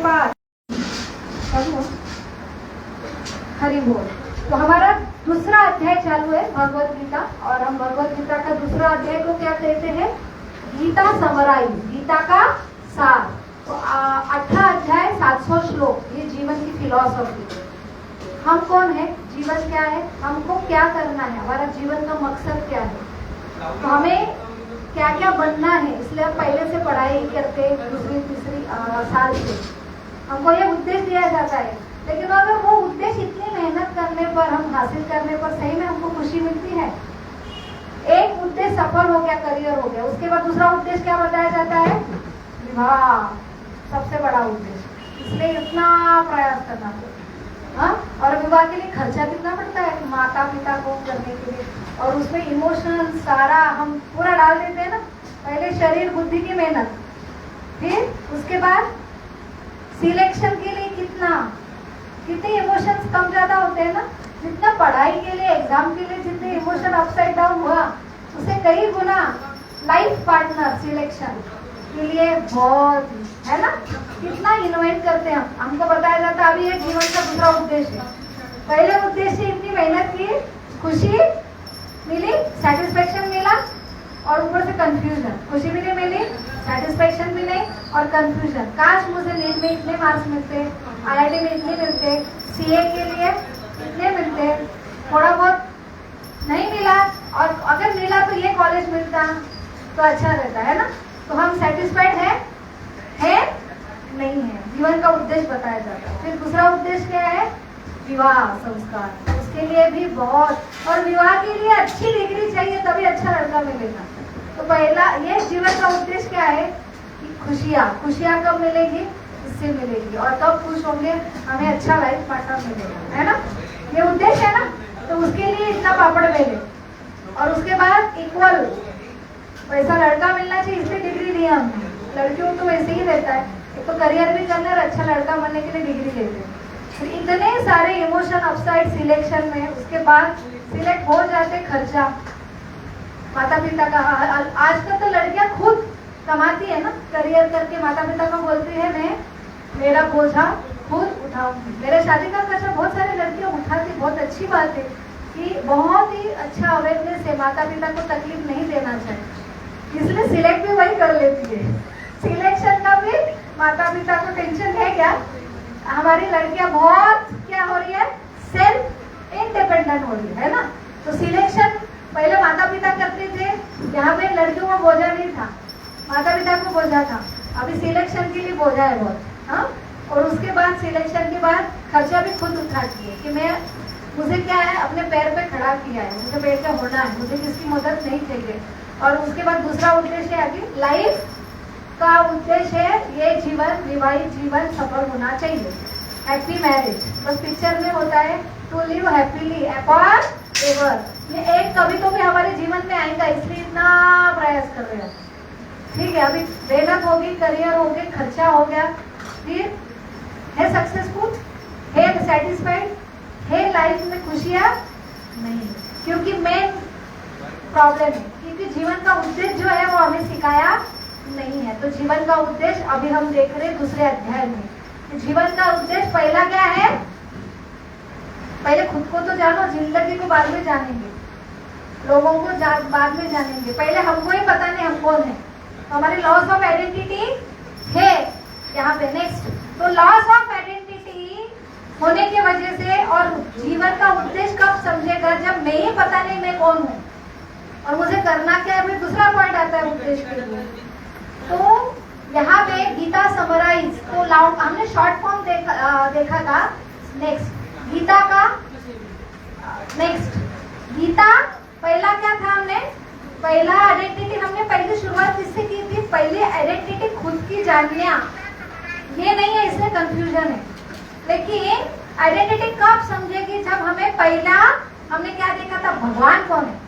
बाद हरि बोल। तो हमारा दूसरा अध्याय चालू है भगवत गीता, और हम भगवत गीता का दूसरा अध्याय को क्या कहते हैं? गीता समराइज, गीता का सार। तो 18 अध्याय 700 श्लोक, ये जीवन की फिलॉसफी। हम कौन है, जीवन क्या है, हमको क्या करना है, हमारा जीवन का मकसद क्या है, तो हमें क्या क्या बनना है। इसलिए हम पहले से पढ़ाई करते, दूसरी तीसरी साल से हमको ये उद्देश्य दिया जाता है। लेकिन अगर वो उद्देश्य इतनी मेहनत करने पर, हम हासिल करने पर सही में हमको खुशी मिलती है? एक उद्देश्य सफल हो गया, करियर हो गया, उसके बाद दूसरा उद्देश्य क्या बताया जाता है? विवाह, सबसे बड़ा उद्देश्य। इसलिए इतना प्रयास करना पड़ता है। और विवाह के लिए खर्चा कितना पड़ता है माता पिता को करने के लिए, और उसमें इमोशनल सारा हम पूरा डाल देते हैं ना। पहले शरीर बुद्धि की मेहनत, फिर उसके बाद सिलेक्शन के लिए कितने इमोशंस कम ज्यादा होते हैं ना। जितना पढ़ाई के लिए, एग्जाम के लिए जितने इमोशन अपसाइड डाउन हुआ, उसे कई गुना लाइफ पार्टनर सिलेक्शन के लिए बहुत है ना। कितना इनोवेट करते हैं हमको बताया जाता है। अभी ये जीवन का दूसरा उद्देश्य है। पहले उद्देश्य इतनी मेहनत की, खुशी मिली, सेटिस्फेक्शन मिला, और ऊपर से कंफ्यूजन। खुशी भी नहीं मिली, सेटिस्फेक्शन भी नहीं, और कंफ्यूजन। काश मुझे नीट में इतने मार्क्स मिलते, IIT में इतने मिलते, CA के लिए इतने मिलते, थोड़ा बहुत नहीं मिला, और अगर मिला तो ये कॉलेज मिलता तो अच्छा रहता है ना। तो हम सेटिस्फाइड है नहीं है। जीवन का उद्देश्य बताया जाता है। फिर दूसरा उद्देश्य क्या है? विवाह संस्कार। उसके लिए भी बहुत, और विवाह के लिए अच्छी डिग्री चाहिए, तभी अच्छा लड़का मिलेगा। तो पहला ये जीवन का उद्देश्य क्या है कि खुशियाँ कब मिलेगी? इससे मिलेगी, और कब खुश होंगे? हमें अच्छा लाइफ पार्टनर मिलेगा, है ना। ये उद्देश्य है ना। तो उसके लिए इतना पापड़ बेले, और उसके बाद इक्वल वैसा लड़का मिलना चाहिए, इसलिए डिग्री दी हमने। लड़कियों को वैसे ही रहता है, एक तो करियर भी करना है और अच्छा लड़का बनने के लिए डिग्री लेते हैं। फिर इतने सारे इमोशन अपसाइड सिलेक्शन में, उसके बाद सिलेक्ट हो जाते, खर्चा माता पिता का। आजकल तो लड़कियां खुद कमाती है ना, करियर करके माता पिता को बोलती है मैं मेरा बोझा खुद उठाऊंगी। मेरे शादी का खर्चा बहुत सारी लड़कियां उठाती, बहुत अच्छी बात है कि बहुत ही अच्छा अवेयरनेस है, माता पिता को तकलीफ नहीं देना चाहिए, इसलिए सिलेक्ट भी वही कर लेती है। सिलेक्शन का भी माता पिता को टेंशन है क्या? हमारी लड़कियां बहुत क्या हो रही है, सेल्फ इंडिपेंडेंट हो रही है ना। तो सिलेक्शन पहले माता पिता करते थे, यहाँ पे लड़कियों को बोझा नहीं था, माता पिता को बोझा था। अभी सिलेक्शन के लिए बोझा है बहुत। हाँ, और उसके बाद सिलेक्शन के बाद खर्चा भी खुद उठाती है कि मुझे क्या है, अपने पैर पे खड़ा किया है, मुझे पैर पे होना है, मुझे किसकी मदद नहीं चाहिए। और उसके बाद दूसरा उद्देश्य है अभी लाइफ का उद्देश्य है ये जीवन, विवाहित जीवन सफल होना चाहिए, हैप्पी मैरिज। बस पिक्चर में होता है to live happily upon ever. ये एक कभी तो भी हमारे जीवन में आएगा, इसलिए इतना प्रयास कर रहे हैं। ठीक है, अभी मेहनत होगी, करियर हो गया, खर्चा हो गया, फिर है सक्सेसफुल, है सेटिस्फाइड, है लाइफ में खुशियाँ नहीं, क्योंकि मेन प्रॉब्लम है क्योंकि जीवन का उद्देश्य जो है वो हमें सिखाया नहीं है। तो जीवन का उद्देश्य अभी हम देख रहे हैं दूसरे अध्याय में। तो जीवन का उद्देश्य पहला क्या है? पहले खुद को तो जानो, जिंदगी को बाद में जानेंगे, लोगों को बाद में जानेंगे, पहले हमको ही पता नहीं हम कौन है। तो हमारी लॉस ऑफ आइडेंटिटी है यहाँ पे। नेक्स्ट, तो लॉस ऑफ आइडेंटिटी होने की वजह से, और जीवन का उद्देश्य कब समझेगा? जब मैं ही पता नहीं मैं कौन हूँ और मुझे करना क्या है। फिर दूसरा पॉइंट आता है उद्देश्य के लिए। तो यहाँ पे गीता समराइज, तो हमने शॉर्ट फॉर्म देखा था। नेक्स्ट गीता का, नेक्स्ट गीता पहला क्या था? हमने पहला आइडेंटिटी, हमने पहली शुरुआत किससे की थी? पहली आइडेंटिटी खुद की जानना, ये नहीं है, इसमें कंफ्यूजन है। लेकिन आइडेंटिटी कब समझेगी? जब हमें पहला हमने क्या देखा था, भगवान कौन है,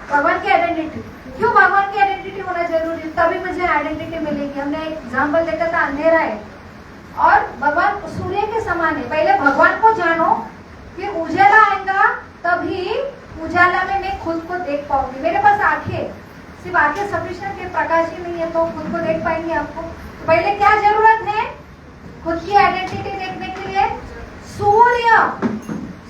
भगवान की आइडेंटिटी। क्यों भगवान की आइडेंटिटी होना जरूरी है? तभी मुझे आइडेंटिटी मिलेगी। हमने एक एग्जाम्पल देखा था, अंधेरा है और भगवान सूर्य के समान है। पहले भगवान को जानो, फिर उजाला आएगा, तभी उजाला में मैं खुद को देख पाऊंगी। मेरे पास आंखें, सिर्फ आंखें सफिशिएंट है, प्रकाश ही नहीं है तो खुद को देख पाएंगे आपको। तो पहले क्या जरूरत है? खुद की आइडेंटिटी देखने के लिए सूर्य,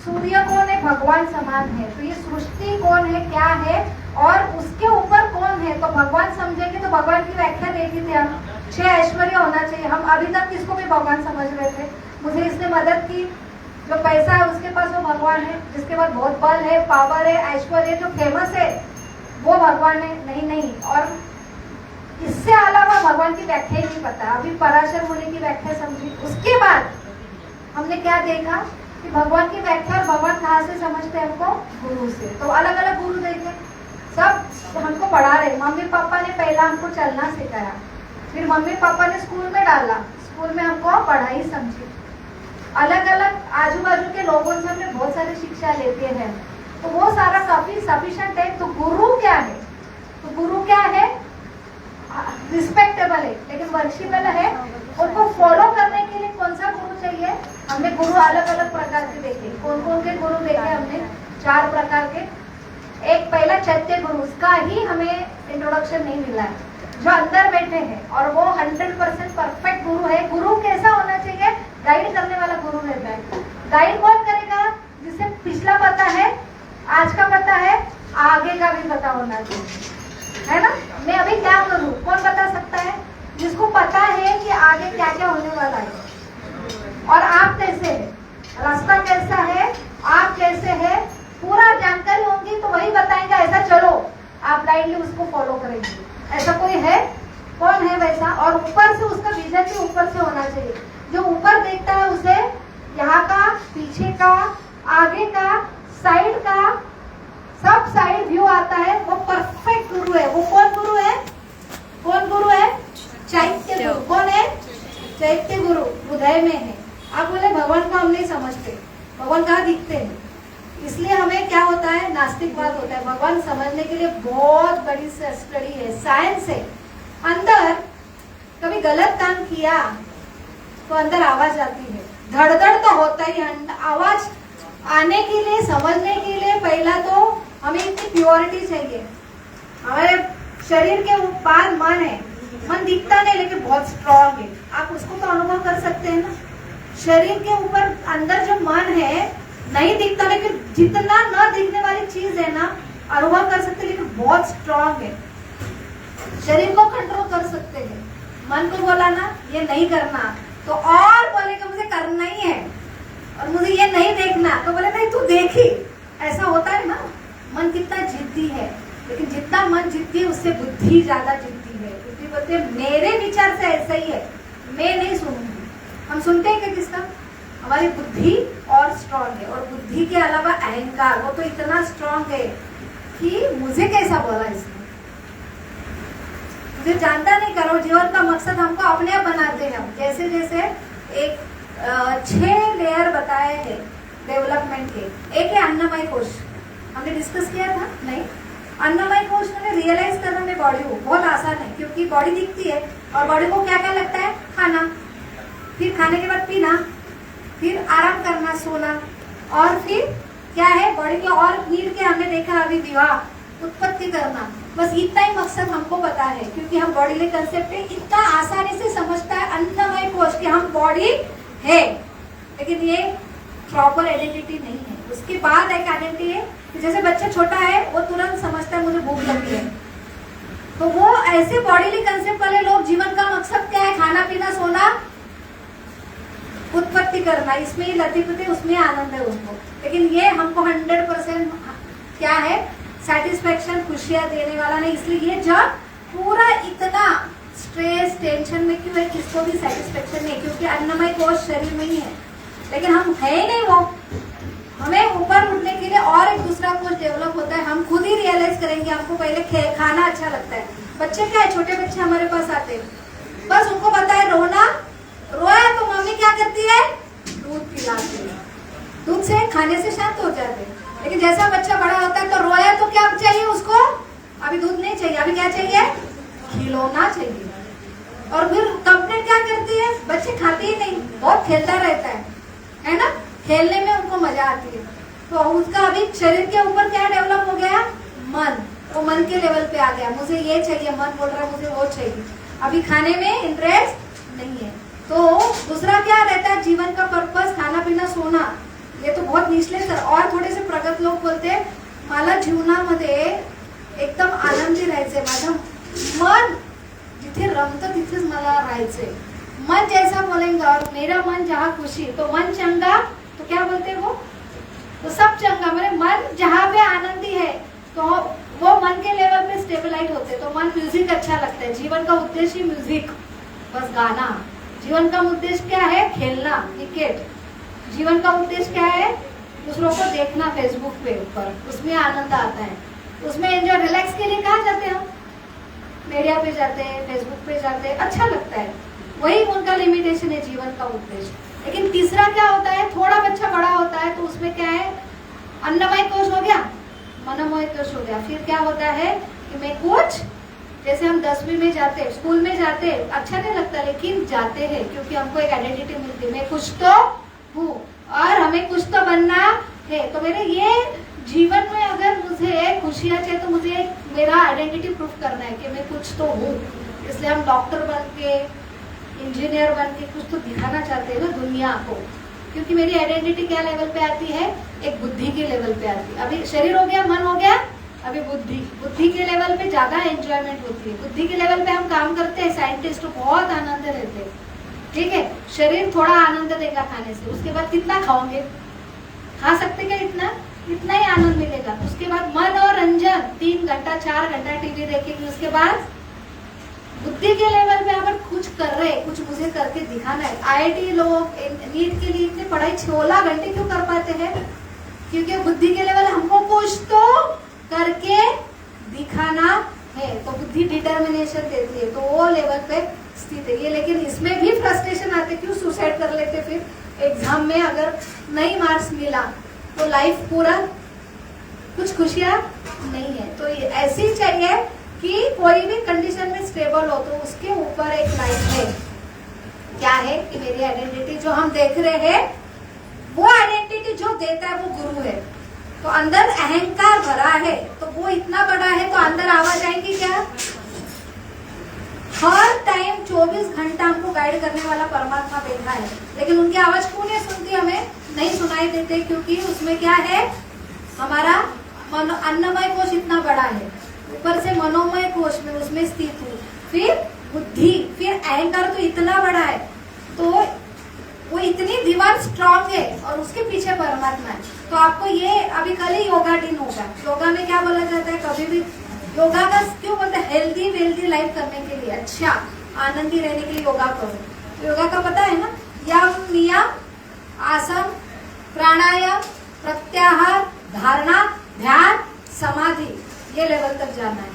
सूर्य कौन है? भगवान समान है। तो ये सृष्टि कौन है, क्या है और उसके ऊपर कौन है, तो भगवान समझेंगे। तो भगवान की व्याख्या देखी थी हम, 6 ऐश्वर्य होना चाहिए। हम अभी तक किसको भी भगवान समझ रहे थे, मुझे इसने मदद की, जो पैसा है उसके पास वो भगवान है, जिसके पास बहुत बल है, पावर है, ऐश्वर्य, जो फेमस है वो भगवान है। नहीं नहीं, और इससे अलावा भगवान की व्याख्या ही नहीं पता। अभी पराशर मुनि की व्याख्या समझी, उसके बाद हमने क्या देखा कि भगवान की व्याख्या और भगवान कहाँ से समझते हैं हमको? गुरु से। तो अलग अलग गुरु देखे, सब हमको पढ़ा रहे। मम्मी पापा ने पहला हमको चलना सिखाया, फिर मम्मी पापा ने स्कूल में डाला, स्कूल में हमको पढ़ाई समझी। अलग अलग आजू बाजू के लोगों से हमने बहुत सारी शिक्षा लेते हैं, तो वो सारा काफी सफिशिएंट है। तो गुरु क्या है? तो गुरु क्या है? रिस्पेक्टेबल है लेकिन वर्शिपेबल है। उनको फॉलो करने के लिए कौन सा गुरु चाहिए? हमने गुरु अलग अलग प्रकार के देखे। कौन कौन के गुरु देखे हमने? 4 प्रकार के। एक पहला चैत्य गुरु, उसका ही हमें इंट्रोडक्शन नहीं मिला है, जो अंदर बैठे हैं और वो 100% परफेक्ट गुरु है। गुरु कैसा होना चाहिए? गाइड करने वाला गुरु रहता है। गाइड कौन करेगा? जिसे पिछला पता है, आज का पता है, आगे का भी पता होना चाहिए, है ना। मैं अभी क्या करूं, कौन बता सकता है? जिसको पता है कि आगे क्या क्या होने वाला है और आप कैसे है, रास्ता कैसा है, आप कैसे है, पूरा जानकारी होगी तो वही बताएंगे ऐसा चलो, आप ब्लाइंडली उसको फॉलो करेंगे। ऐसा कोई है? कौन है वैसा? और ऊपर से उसका विजन भी ऊपर से होना चाहिए। जो ऊपर देखता है उसे यहाँ का, पीछे का, आगे का, साइड का, सब साइड व्यू आता है। वो परफेक्ट गुरु है। वो कौन गुरु है? कौन गुरु है? चैत्य गुरु। कौन है? चैत्य गुरु उदय में है। आप बोले भगवान को हम नहीं समझते, भगवान कहाँ दिखते हैं? इसलिए हमें क्या होता है? नास्तिकवाद होता है। भगवान समझने के लिए बहुत बड़ी स्टडी है, साइंस है। अंदर कभी गलत काम किया तो अंदर आवाज आती है, धड़धड़ तो होता ही। आवाज आने के लिए, समझने के लिए पहला तो हमें इतनी प्योरिटी चाहिए। हमारे शरीर के बाद मन है, मन दिखता नहीं लेकिन बहुत स्ट्रांग है। आप उसको तो अनुभव कर सकते हैं ना। शरीर के ऊपर अंदर जो मन है नहीं दिखता, लेकिन जितना न दिखने वाली चीज है ना, अनुभव कर सकते, लेकिन बहुत स्ट्रांग है। शरीर को कंट्रोल कर सकते हैं। मन को बोला ना ये नहीं करना, तो और बोलेगा मुझे करना ही है और मुझे ये नहीं देखना, तो बोले नहीं तू देखी। ऐसा होता है ना। मन कितना जिद्दी है, लेकिन जितना मन जिद्दी है उससे बुद्धि ज्यादा जिद्दी है। बुद्धि बोलते हैं मेरे विचार से ऐसा ही है, मैं नहीं सुनूंगी। हम सुनते हैं कि किसका? हमारी बुद्धि और स्ट्रांग है। और बुद्धि के अलावा अहंकार, वो तो इतना स्ट्रांग है कि मुझे कैसा बोला इसने, मुझे जानता नहीं करो। जीवन का मकसद हमको अपने आप बनाते हैं हम। जैसे जैसे एक 6 लेयर बताए हैं डेवलपमेंट के। एक है अन्नमय कोश, हमने डिस्कस किया था नहीं? अन्नमय कोश में रियलाइज करना में बॉडी को बहुत आसान है, क्योंकि बॉडी दिखती है और बॉडी को क्या क्या लगता है? खाना, फिर खाने के बाद पीना, फिर आराम करना, सोना, और फिर क्या है बॉडी के और नीड के हमने देखा अभी विवाह, उत्पत्ति करना। बस इतना ही मकसद हमको पता है, क्योंकि हम बॉडी कंसेप्ट है इतना आसानी से समझता है अन्नमय कोश कि हम बॉडी है, लेकिन ये प्रॉपर आइडेंटिटी नहीं है। उसके बाद एक आइडेंटिटी है कि जैसे बच्चा छोटा है वो तुरंत समझता है मुझे भूख लगी है, तो वो ऐसे बॉडीली कंसेप्ट वाले लोग जीवन का मकसद क्या है? खाना पीना सोना उत्पत्ति करना, इसमें ही लतीफते उसमें आनंद है उनको। लेकिन ये हमको 100% क्या है? सेटिस्फेक्शन, खुशियां देने वाला नहीं। इसलिए ये जब पूरा इतना स्ट्रेस टेंशन में क्यों है? किसको भी सेटिस्फेक्शन नहीं, क्योंकि अन्नमय कोश शरीर में ही है, लेकिन हम है ही नहीं वो। हमें ऊपर उठने के लिए और एक दूसरा कोश डेवलप होता है। हम खुद ही रियलाइज करेंगे हमको पहले खाना अच्छा लगता है। बच्चे क्या है, छोटे बच्चे हमारे पास आते हैं, बस उनको पता है रोना, रोया तो मम्मी क्या करती है? दूध पिलाती है, दूध से खाने से शांत हो जाते हैं। लेकिन जैसा बच्चा बड़ा होता है तो रोया तो क्या चाहिए उसको? अभी दूध नहीं चाहिए, अभी क्या चाहिए? खिलौना चाहिए। और फिर कंप्लेंट क्या करती है? बच्चे खाते ही नहीं, बहुत खेलता रहता है ना। खेलने में उनको मजा आती है। तो उसका अभी शरीर के ऊपर क्या डेवलप हो गया? मन। वो मन के लेवल पे आ गया, मुझे ये चाहिए, मन बोल रहा है मुझे वो चाहिए। अभी खाने में इंटरेस्ट नहीं है, तो तो दूसरा क्या रहता है जीवन का पर्पस, खाना पीना सोना, ये तो बहुत निचले स्तर। और थोडेसे प्रगत लोक बोलते मला जीवनामध्ये एकदम आनंदी राहायचंय, माझं मन जिथे रमतं तिथेच मला राहायचंय। मन जैसा बोलेंगे और मेरा मन जहाँ खुशी, तो मन चंगा तो क्या बोलते वो, तो सब चंगा। मेरे मन जहाँ पे आनंदी है तो वो मन के लेवल पे स्टेबलाइज होते, तो मन म्यूजिक अच्छा लगता है। जीवन का उद्देश्य ही म्यूजिक, बस गाना। जीवन का उद्देश्य क्या है, खेलना क्रिकेट। जीवन का उद्देश्य क्या है, दूसरों को देखना फेसबुक पे ऊपर, उसमें आनंद आता है, उसमें एंजॉय। रिलैक्स के लिए कहाँ जाते हैं हम, मीडिया पे जाते हैं, फेसबुक पे जाते हैं, अच्छा लगता है, वही उनका लिमिटेशन है जीवन का उद्देश्य। लेकिन तीसरा क्या होता है, थोड़ा बच्चा बड़ा होता है तो उसमें क्या है, अन्नमय कोश हो गया, मनोमय कोश हो गया। फिर क्या होता है कि मैं कुछ, जैसे हम 10वीं में जाते, स्कूल में जाते, अच्छा नहीं लगता लेकिन जाते हैं क्योंकि हमको एक आइडेंटिटी मिलती है, मैं कुछ तो हूँ और हमें कुछ तो बनना है। तो मेरे ये जीवन में अगर मुझे खुशियाँ चाहिए तो मुझे मेरा आइडेंटिटी प्रूफ करना है कि मैं कुछ तो हूँ। इसलिए हम डॉक्टर बन के, इंजीनियर बन के कुछ तो दिखाना चाहते हैं ना दुनिया को, क्योंकि मेरी आइडेंटिटी क्या लेवल पे आती है, एक बुद्धि के लेवल पे आती है। अभी शरीर हो गया, मन हो गया, अभी बुद्धि। बुद्धि के लेवल पे ज्यादा एंजॉयमेंट होती है। बुद्धि के लेवल पे हम काम करते हैं, साइंटिस्ट बहुत आनंद रहते हैं, ठीक है। शरीर थोड़ा आनंद देगा खाने से, उसके बाद कितना खाओगे, खा सकते क्या इतना, इतना ही आनंद मिलेगा। उसके बाद मन और रंजन, 3 घंटा 4 घंटा टीवी देखेंगे। उसके बाद बुद्धि के लेवल पे अगर कुछ कर रहे, कुछ मुझे करके दिखाना है। आईआईटी लोग नीट के लिए इतनी पढ़ाई 16 घंटे क्यों कर पाते हैं, क्योंकि बुद्धि के लेवल हमको कुछ तो करके दिखाना है, तो बुद्धि डिटर्मिनेशन देती है, तो वो लेवल पे स्थित है ये। लेकिन इसमें भी फ्रस्ट्रेशन आते, क्यों सुसाइड कर लेते, फिर एग्जाम में अगर नहीं मार्क्स मिला तो लाइफ पूरा कुछ खुशियां नहीं है। तो ये ऐसी चाहिए कि कोई भी कंडीशन में स्टेबल हो, तो उसके ऊपर एक लाइफ है, क्या है कि मेरी आइडेंटिटी जो हम देख रहे हैं, वो आइडेंटिटी जो देता है वो गुरु है। तो अंदर अहंकार भरा है, तो वो इतना बड़ा है, तो अंदर आवाज आएगी क्या, हर टाइम 24 घंटा हमको गाइड करने वाला परमात्मा बैठा है। लेकिन उनकी आवाज क्यों नहीं सुनती, हमें नहीं सुनाई देते, क्योंकि उसमें क्या है, हमारा अन्नमय कोश इतना बड़ा है, ऊपर से मनोमय कोश में उसमें स्थित हूँ, फिर बुद्धि, फिर अहंकार तो इतना बड़ा है, तो वो इतनी दीवार स्ट्रांग है और उसके पीछे परमात्मा है। तो आपको ये अभी कल ही योगा दिन होगा। योगा में क्या बोला जाता है, कभी भी योगा का क्यों बोलते हैं, हेल्दी वेल्दी लाइफ करने के लिए, अच्छा आनंदी रहने के लिए योगा करो। तो योगा का पता है ना, यम नियम आसन प्राणायाम प्रत्याहार धारणा ध्यान समाधि, ये लेवल तक जाना है।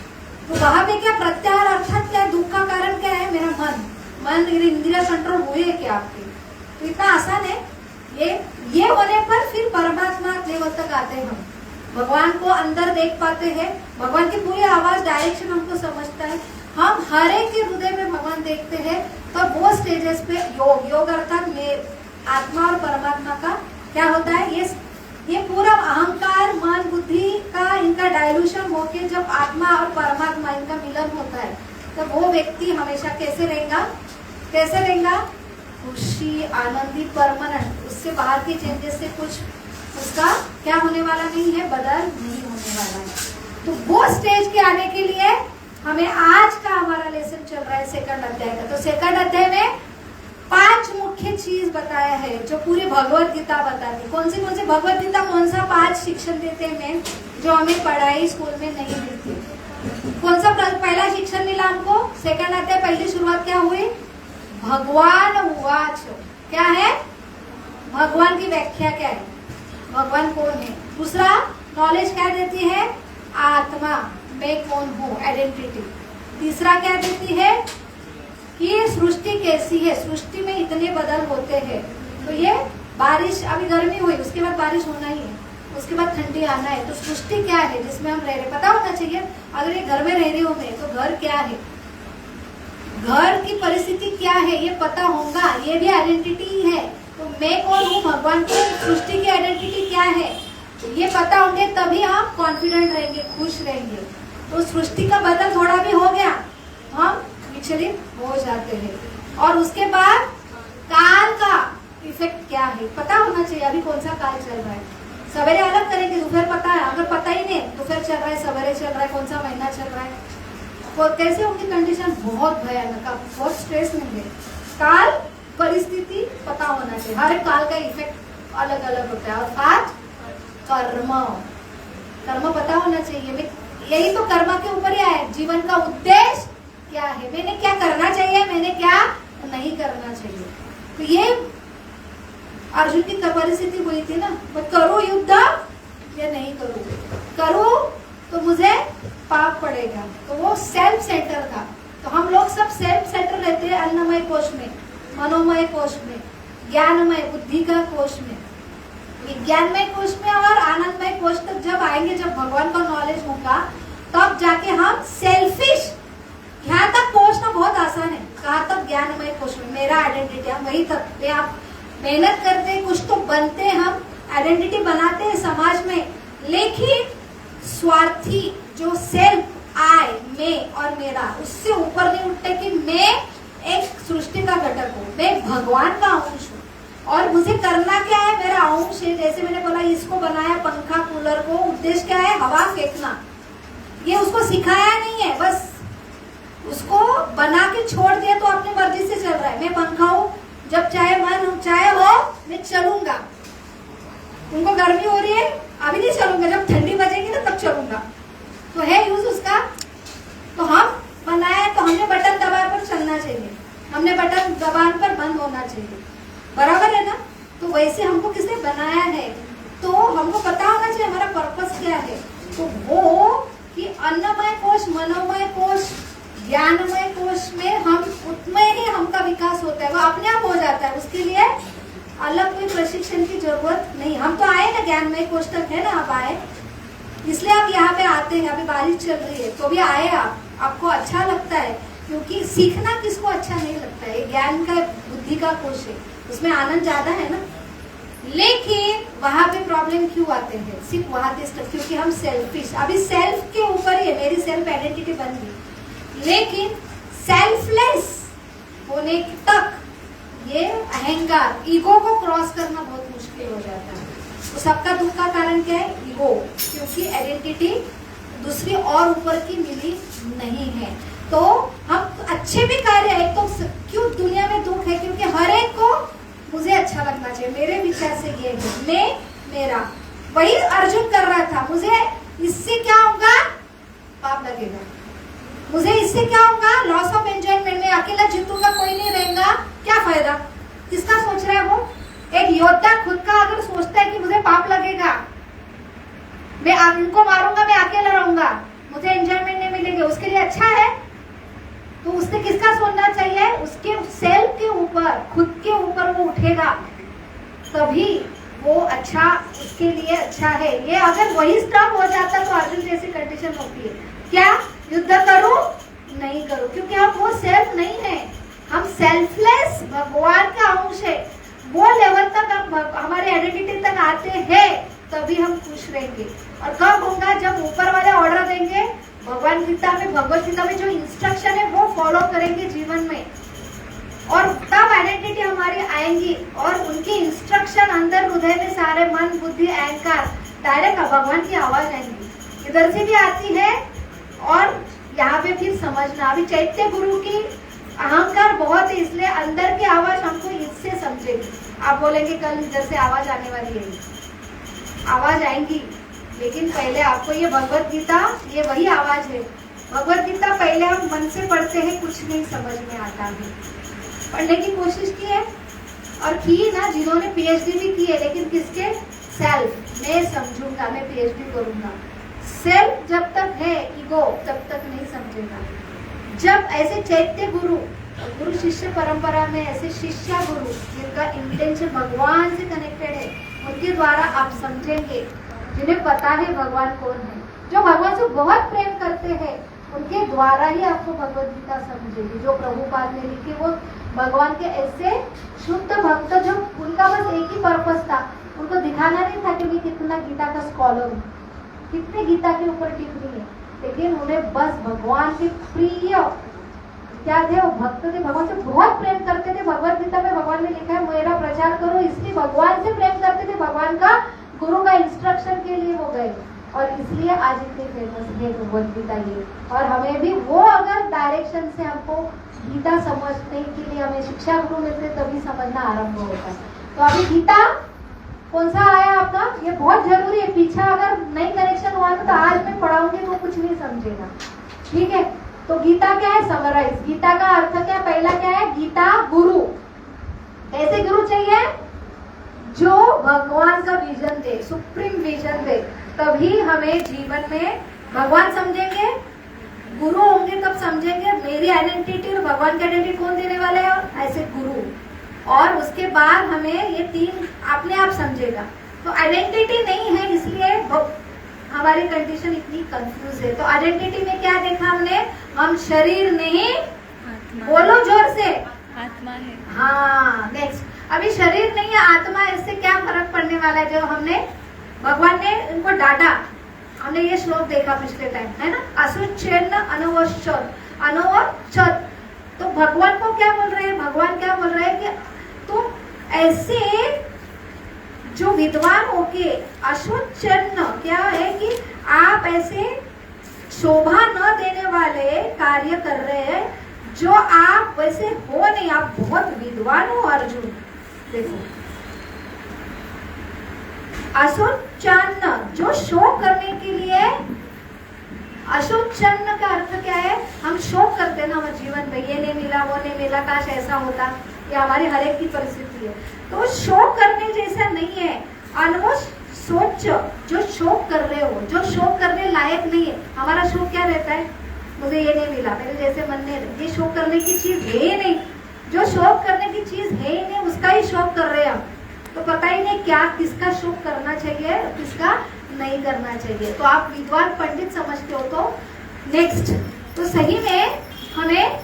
तो वहां पे क्या प्रत्याहार अर्थात क्या, दुख का कारण क्या है, मेरा मन इंद्रिया कंट्रोल हुए क्या आपके, तो इतना आसान है ये होने पर फिर परमात्मा लेवल तक आते हैं हम, भगवान को अंदर देख पाते हैं, भगवान की पूरी आवाज डायरेक्शन हमको समझता है, हम हर एक के हृदय में भगवान देखते हैं। तब वो स्टेजेस पे योग अर्थात आत्मा और परमात्मा का क्या होता है, ये पूरा अहंकार मन बुद्धि का इनका डायल्यूशन होके जब आत्मा और परमात्मा इनका मिलन होता है, तब वो व्यक्ति हमेशा कैसे रहेगा, खुशी आनंदी परमानेंट। उससे बाहर के चेंजेस से कुछ उसका क्या होने वाला नहीं है, बदल नहीं होने वाला है। तो वो स्टेज के आने के लिए हमें आज का हमारा लेसन चल रहा है सेकंड अध्याय का। तो सेकंड अध्याय में 5 मुख्य चीज बताया है जो पूरी भगवत गीता बताती है। कौन सी भगवत गीता कौन सा 5 शिक्षण देते हैं जो हमें पढ़ाई स्कूल में नहीं मिलती। कौन सा पहला शिक्षण मिला हमको, सेकंड अध्याय पहली शुरुआत क्या हुई, भगवान उवाच, क्या है, भगवान की व्याख्या क्या है, भगवान कौन है। दूसरा नॉलेज क्या देती है, आत्मा, मैं कौन हूँ, आइडेंटिटी। तीसरा क्या देती है कि सृष्टि कैसी है, सृष्टि में इतने बदल होते हैं। तो ये बारिश, अभी गर्मी हुई उसके बाद बारिश होना ही है, उसके बाद ठंडी आना है। तो सृष्टि क्या है जिसमें हम रह रहे, पता होना चाहिए। अगर ये घर में रह रही हूँ मैं, तो घर क्या है, घर की परिस्थिति क्या है ये पता होगा, ये भी आइडेंटिटी है। तो मैं कौन हूँ, भगवान की सृष्टि की आइडेंटिटी क्या है, ये पता होंगे तभी हम कॉन्फिडेंट रहेंगे, खुश रहेंगे। तो सृष्टि का बदल थोड़ा भी हो गया, हम विचलित हो जाते हैं। और उसके बाद काल का इफेक्ट क्या है पता होना चाहिए। अभी कौन सा काल चल रहा है, सवेरे अलग करेंगे, दोपहर पता है, अगर पता ही नहीं दोपहर चल रहा है सवेरे चल रहा है, कौन सा महीना चल रहा है, और कैसे उनकी कंडीशन बहुत भयानक, बहुत स्ट्रेस में है। काल परिस्थिति पता होना चाहिए, हर एक काल का इफेक्ट अलग अलग होता है। और साथ कर्म, कर्म पता होना चाहिए। यही तो कर्म के ऊपर ही है, जीवन का उद्देश्य क्या है, मैंने क्या करना चाहिए, मैंने क्या नहीं करना चाहिए। तो ये अर्जुन की परिस्थिति हुई थी ना, मैं करूं युद्ध या नहीं करूं, करूं तो मुझे पाप पड़ेगा, तो वो सेल्फ सेंटर था। तो हम लोग सब सेल्फ सेंटर रहते हैं अन्नमय कोश में, मनोमय कोश में, ज्ञानमय बुद्धि का कोश में, विज्ञानमय कोश में और आनंदमय कोश तक जब आएंगे, जब भगवान का नॉलेज होगा तब जाके हम सेल्फिश, यहाँ तक पहुंचना बहुत आसान है, कहाँ तक ज्ञानमय कोश में मेरा आइडेंटिटी, हम वही तक आप मेहनत करते हैं, कुछ तो बनते हैं, हम आइडेंटिटी बनाते हैं समाज में, लेकिन स्वार्थी जो सेल्फ आय मैं और मेरा, उससे ऊपर नहीं उठते कि मैं एक सृष्टि का घटक हूँ, मैं भगवान का अंश हूँ और मुझे करना क्या है, मेरा अंश है। जैसे मैंने बोला इसको बनाया पंखा कूलर को, उद्देश्य क्या है, हवा फेंकना, ये उसको सिखाया नहीं है, बस उसको बना के छोड़ दिया तो अपनी मर्जी से चल रहा है। मैं पंखा हूँ, जब चाहे मन चाहे हो मैं चलूंगा, तुमको गर्मी हो रही है अभी नहीं चलूंगा, जब ठंडी बजेगी ना तब चलूंगा, तो है यूज उसका। तो हम बनाए तो हमने बटन दबाए पर चलना चाहिए, हमने बटन दबाने पर बंद होना चाहिए, बराबर है ना। तो वैसे हमको किसने बनाया है, तो हमको पता होना चाहिए हमारा पर्पस क्या है। तो वो कि अन्नमय कोश, मनोमय कोश, ज्ञानमय कोश में हम उतने ही हमका विकास होता है, वो अपने आप हो जाता है, उसके लिए अलग कोई प्रशिक्षण की जरूरत नहीं। हम तो आए ना ज्ञानमय कोश तक है ना, आप आए इसलिए आप यहाँ पे आते हैं। अभी बारिश चल रही है तो भी आए आप, आपको अच्छा लगता है, क्योंकि सीखना किसको अच्छा नहीं लगता है, ज्ञान का बुद्धि का कोश है, उसमें आनंद ज्यादा है ना। लेकिन वहां पे प्रॉब्लम क्यों आते हैं, सिर्फ वहां पे क्योंकि हम सेल्फिश, अभी सेल्फ के ऊपर ही है, मेरी सेल्फ आइडेंटिटी बन गई, लेकिन सेल्फलेस होने तक ये अहंकार, ईगो को क्रॉस करना बहुत मुश्किल हो जाता है। तो सबका दुख का कारण क्या है, ईगो, क्योंकि आइडेंटिटी दूसरी और ऊपर की मिली नहीं है। तो हम अच्छे भी कार्य है, तो क्यों दुनिया में दुख है, क्योंकि हर एक को मुझे अच्छा लगना चाहिए, मेरे विचार से ये है, मैं मेरा, वही अर्जुन कर रहा था। मुझे इससे क्या होगा, पाप लगेगा, मुझे इससे क्या होगा, लॉस ऑफ एंजॉयमेंट, में अकेला जीतूंगा, कोई नहीं रहेगा, क्या फायदा, किसका सोच रहा है वो। एक योद्धा खुद का अगर सोचता है कि मुझे पाप लगेगा, मैं इनको मारूंगा, मैं अकेला रहूंगा, मुझे एंजॉयमेंट नहीं मिलेगी, उसके लिए अच्छा है। तो उसने किसका सोचना चाहिए, उसके सेल्फ के ऊपर, खुद के ऊपर वो उठेगा, तभी वो अच्छा, उसके लिए अच्छा है। ये अगर वही स्टॉप हो जाता तो अर्जुन जैसी कंडीशन होती है, क्या युद्ध करूं नहीं करूं, क्योंकि हम वो सेल्फ नहीं है, हम सेल्फलेस भगवान का अंश है। वो लेवल तक हम हमारे आइडेंटिटी तक आते हैं तभी हम खुश रहेंगे। और कब होगा, जब ऊपर वाले ऑर्डर देंगे, भगवान गीता में, भगवत गीता में जो इंस्ट्रक्शन है वो फॉलो करेंगे जीवन में, और तब आइडेंटिटी हमारी आएंगी, और उनकी इंस्ट्रक्शन अंदर हृदय में सारे मन बुद्धि अहंकार डायरेक्ट भगवान की आवाज आएंगी, इधर से भी आती है। और यहाँ पे फिर समझना, अभी चैत्य गुरु की अहंकार बहुत है, इसलिए अंदर की आवाज हमको इससे समझेगी। आप बोलेंगे कल इधर से आवाज आने वाली है, आवाज आएंगी, लेकिन पहले आपको ये भगवत गीता, ये वही आवाज है। भगवत गीता पहले हम मन से पढ़ते हैं, कुछ नहीं समझ में आता है, पढ़ने की कोशिश की है और की ना, जिन्होंने पीएचडी भी की है, लेकिन किसके, सेल्फ, मैं समझूंगा, मैं पीएचडी करूंगा। सेल्फ जब तक है, ईगो तब तक नहीं समझेगा। जब ऐसे चैत्य गुरु, गुरु शिष्य परंपरा में ऐसे शिष्य गुरु जिनका इंटेंशन भगवान से कनेक्टेड है, उनके द्वारा आप समझेंगे, जिन्हें पता है भगवान कौन है, जो भगवान से बहुत प्रेम करते हैं, उनके द्वारा ही आपको भगवत गीता समझेगी। जो प्रभुपाद ने लिखी, वो भगवान के ऐसे शुद्ध भक्त, जो उनका बस एक ही पर्पस था, उनको दिखाना नहीं था कि मैं कितना गीता का स्कॉलर हूँ, कितने गीता के ऊपर टिप्पणी है, लेकिन उन्हें बस भगवान के प्रिय क्या थे, वो भक्त थे, भगवान से बहुत प्रेम करते थे। भगवत गीता में भगवान ने लिखा है मेरा प्रचार करो, इसलिए भगवान से प्रेम करते थे, भगवान का गुरु का इंस्ट्रक्शन के लिए वो गए और इसलिए आज इतनी फेमस है भगवत गीता ये। और हमें भी वो अगर डायरेक्शन से हमको गीता समझने के लिए हमें शिक्षा गुरु मिलते तभी समझना आरंभ होता है। तो अभी गीता कौन सा आया आपका, ये बहुत जरूरी है। पीछे अगर नहीं कनेक्शन हुआ तो आज मैं पढ़ाऊंगी तो कुछ नहीं समझेगा, ठीक है। तो गीता क्या है, समराइज। गीता का अर्थ क्या, पहला क्या है, गीता गुरु। ऐसे गुरु चाहिए जो भगवान का विजन दे, सुप्रीम विजन दे, तभी हमें जीवन में भगवान समझेंगे। गुरु होंगे तब समझेंगे मेरी आइडेंटिटी और भगवान की आइडेंटिटी कौन देने वाले है, ऐसे गुरु। और उसके बाद हमें ये तीन अपने आप समझेगा। तो आइडेंटिटी नहीं है इसलिए हमारी कंडीशन इतनी कंफ्यूज है। तो आइडेंटिटी में क्या देखा हमने, हम शरीर नहीं, बोलो जोर से, आत्मा है। हाँ नेक्स्ट, अभी शरीर नहीं है आत्मा है, इससे क्या फर्क पड़ने वाला है। जो हमने भगवान ने इनको डांटा, हमने ये श्लोक देखा पिछले टाइम है ना, असुच्छेन्न अनवश्चत अनवच्छत। तो भगवान को क्या बोल रहे हैं, भगवान क्या बोल रहे हैं कि तुम ऐसे जो विद्वान होके अशुचिन्न क्या है कि आप ऐसे शोभा न देने वाले कार्य कर रहे हैं जो आप वैसे हो नहीं, आप बहुत विद्वान हो अर्जुन। देखो अशुचन्न जो शोक करने के लिए, अशुचन्न का अर्थ क्या है, हम शोक करते हैं ना हमारे जीवन में, ये नहीं मिला वो नहीं मिला, काश ऐसा होता, ये हमारी हर एक की परिस्थिति है। तो शोक करने जैसा नहीं है। अनमोश सोच, जो शोक कर रहे हो, जो शोक करने लायक नहीं है। हमारा शोक क्या रहता है, मुझे ये नहीं मिला, मेरे जैसे मन ने, ये शोक करने की चीज है ही नहीं। जो शोक करने की चीज है ही नहीं उसका ही शोक कर रहे हैं हम। तो पता ही नहीं क्या किसका शोक करना चाहिए किसका नहीं करना चाहिए। तो आप विद्वान पंडित समझते हो। तो नेक्स्ट, तो सही में हमें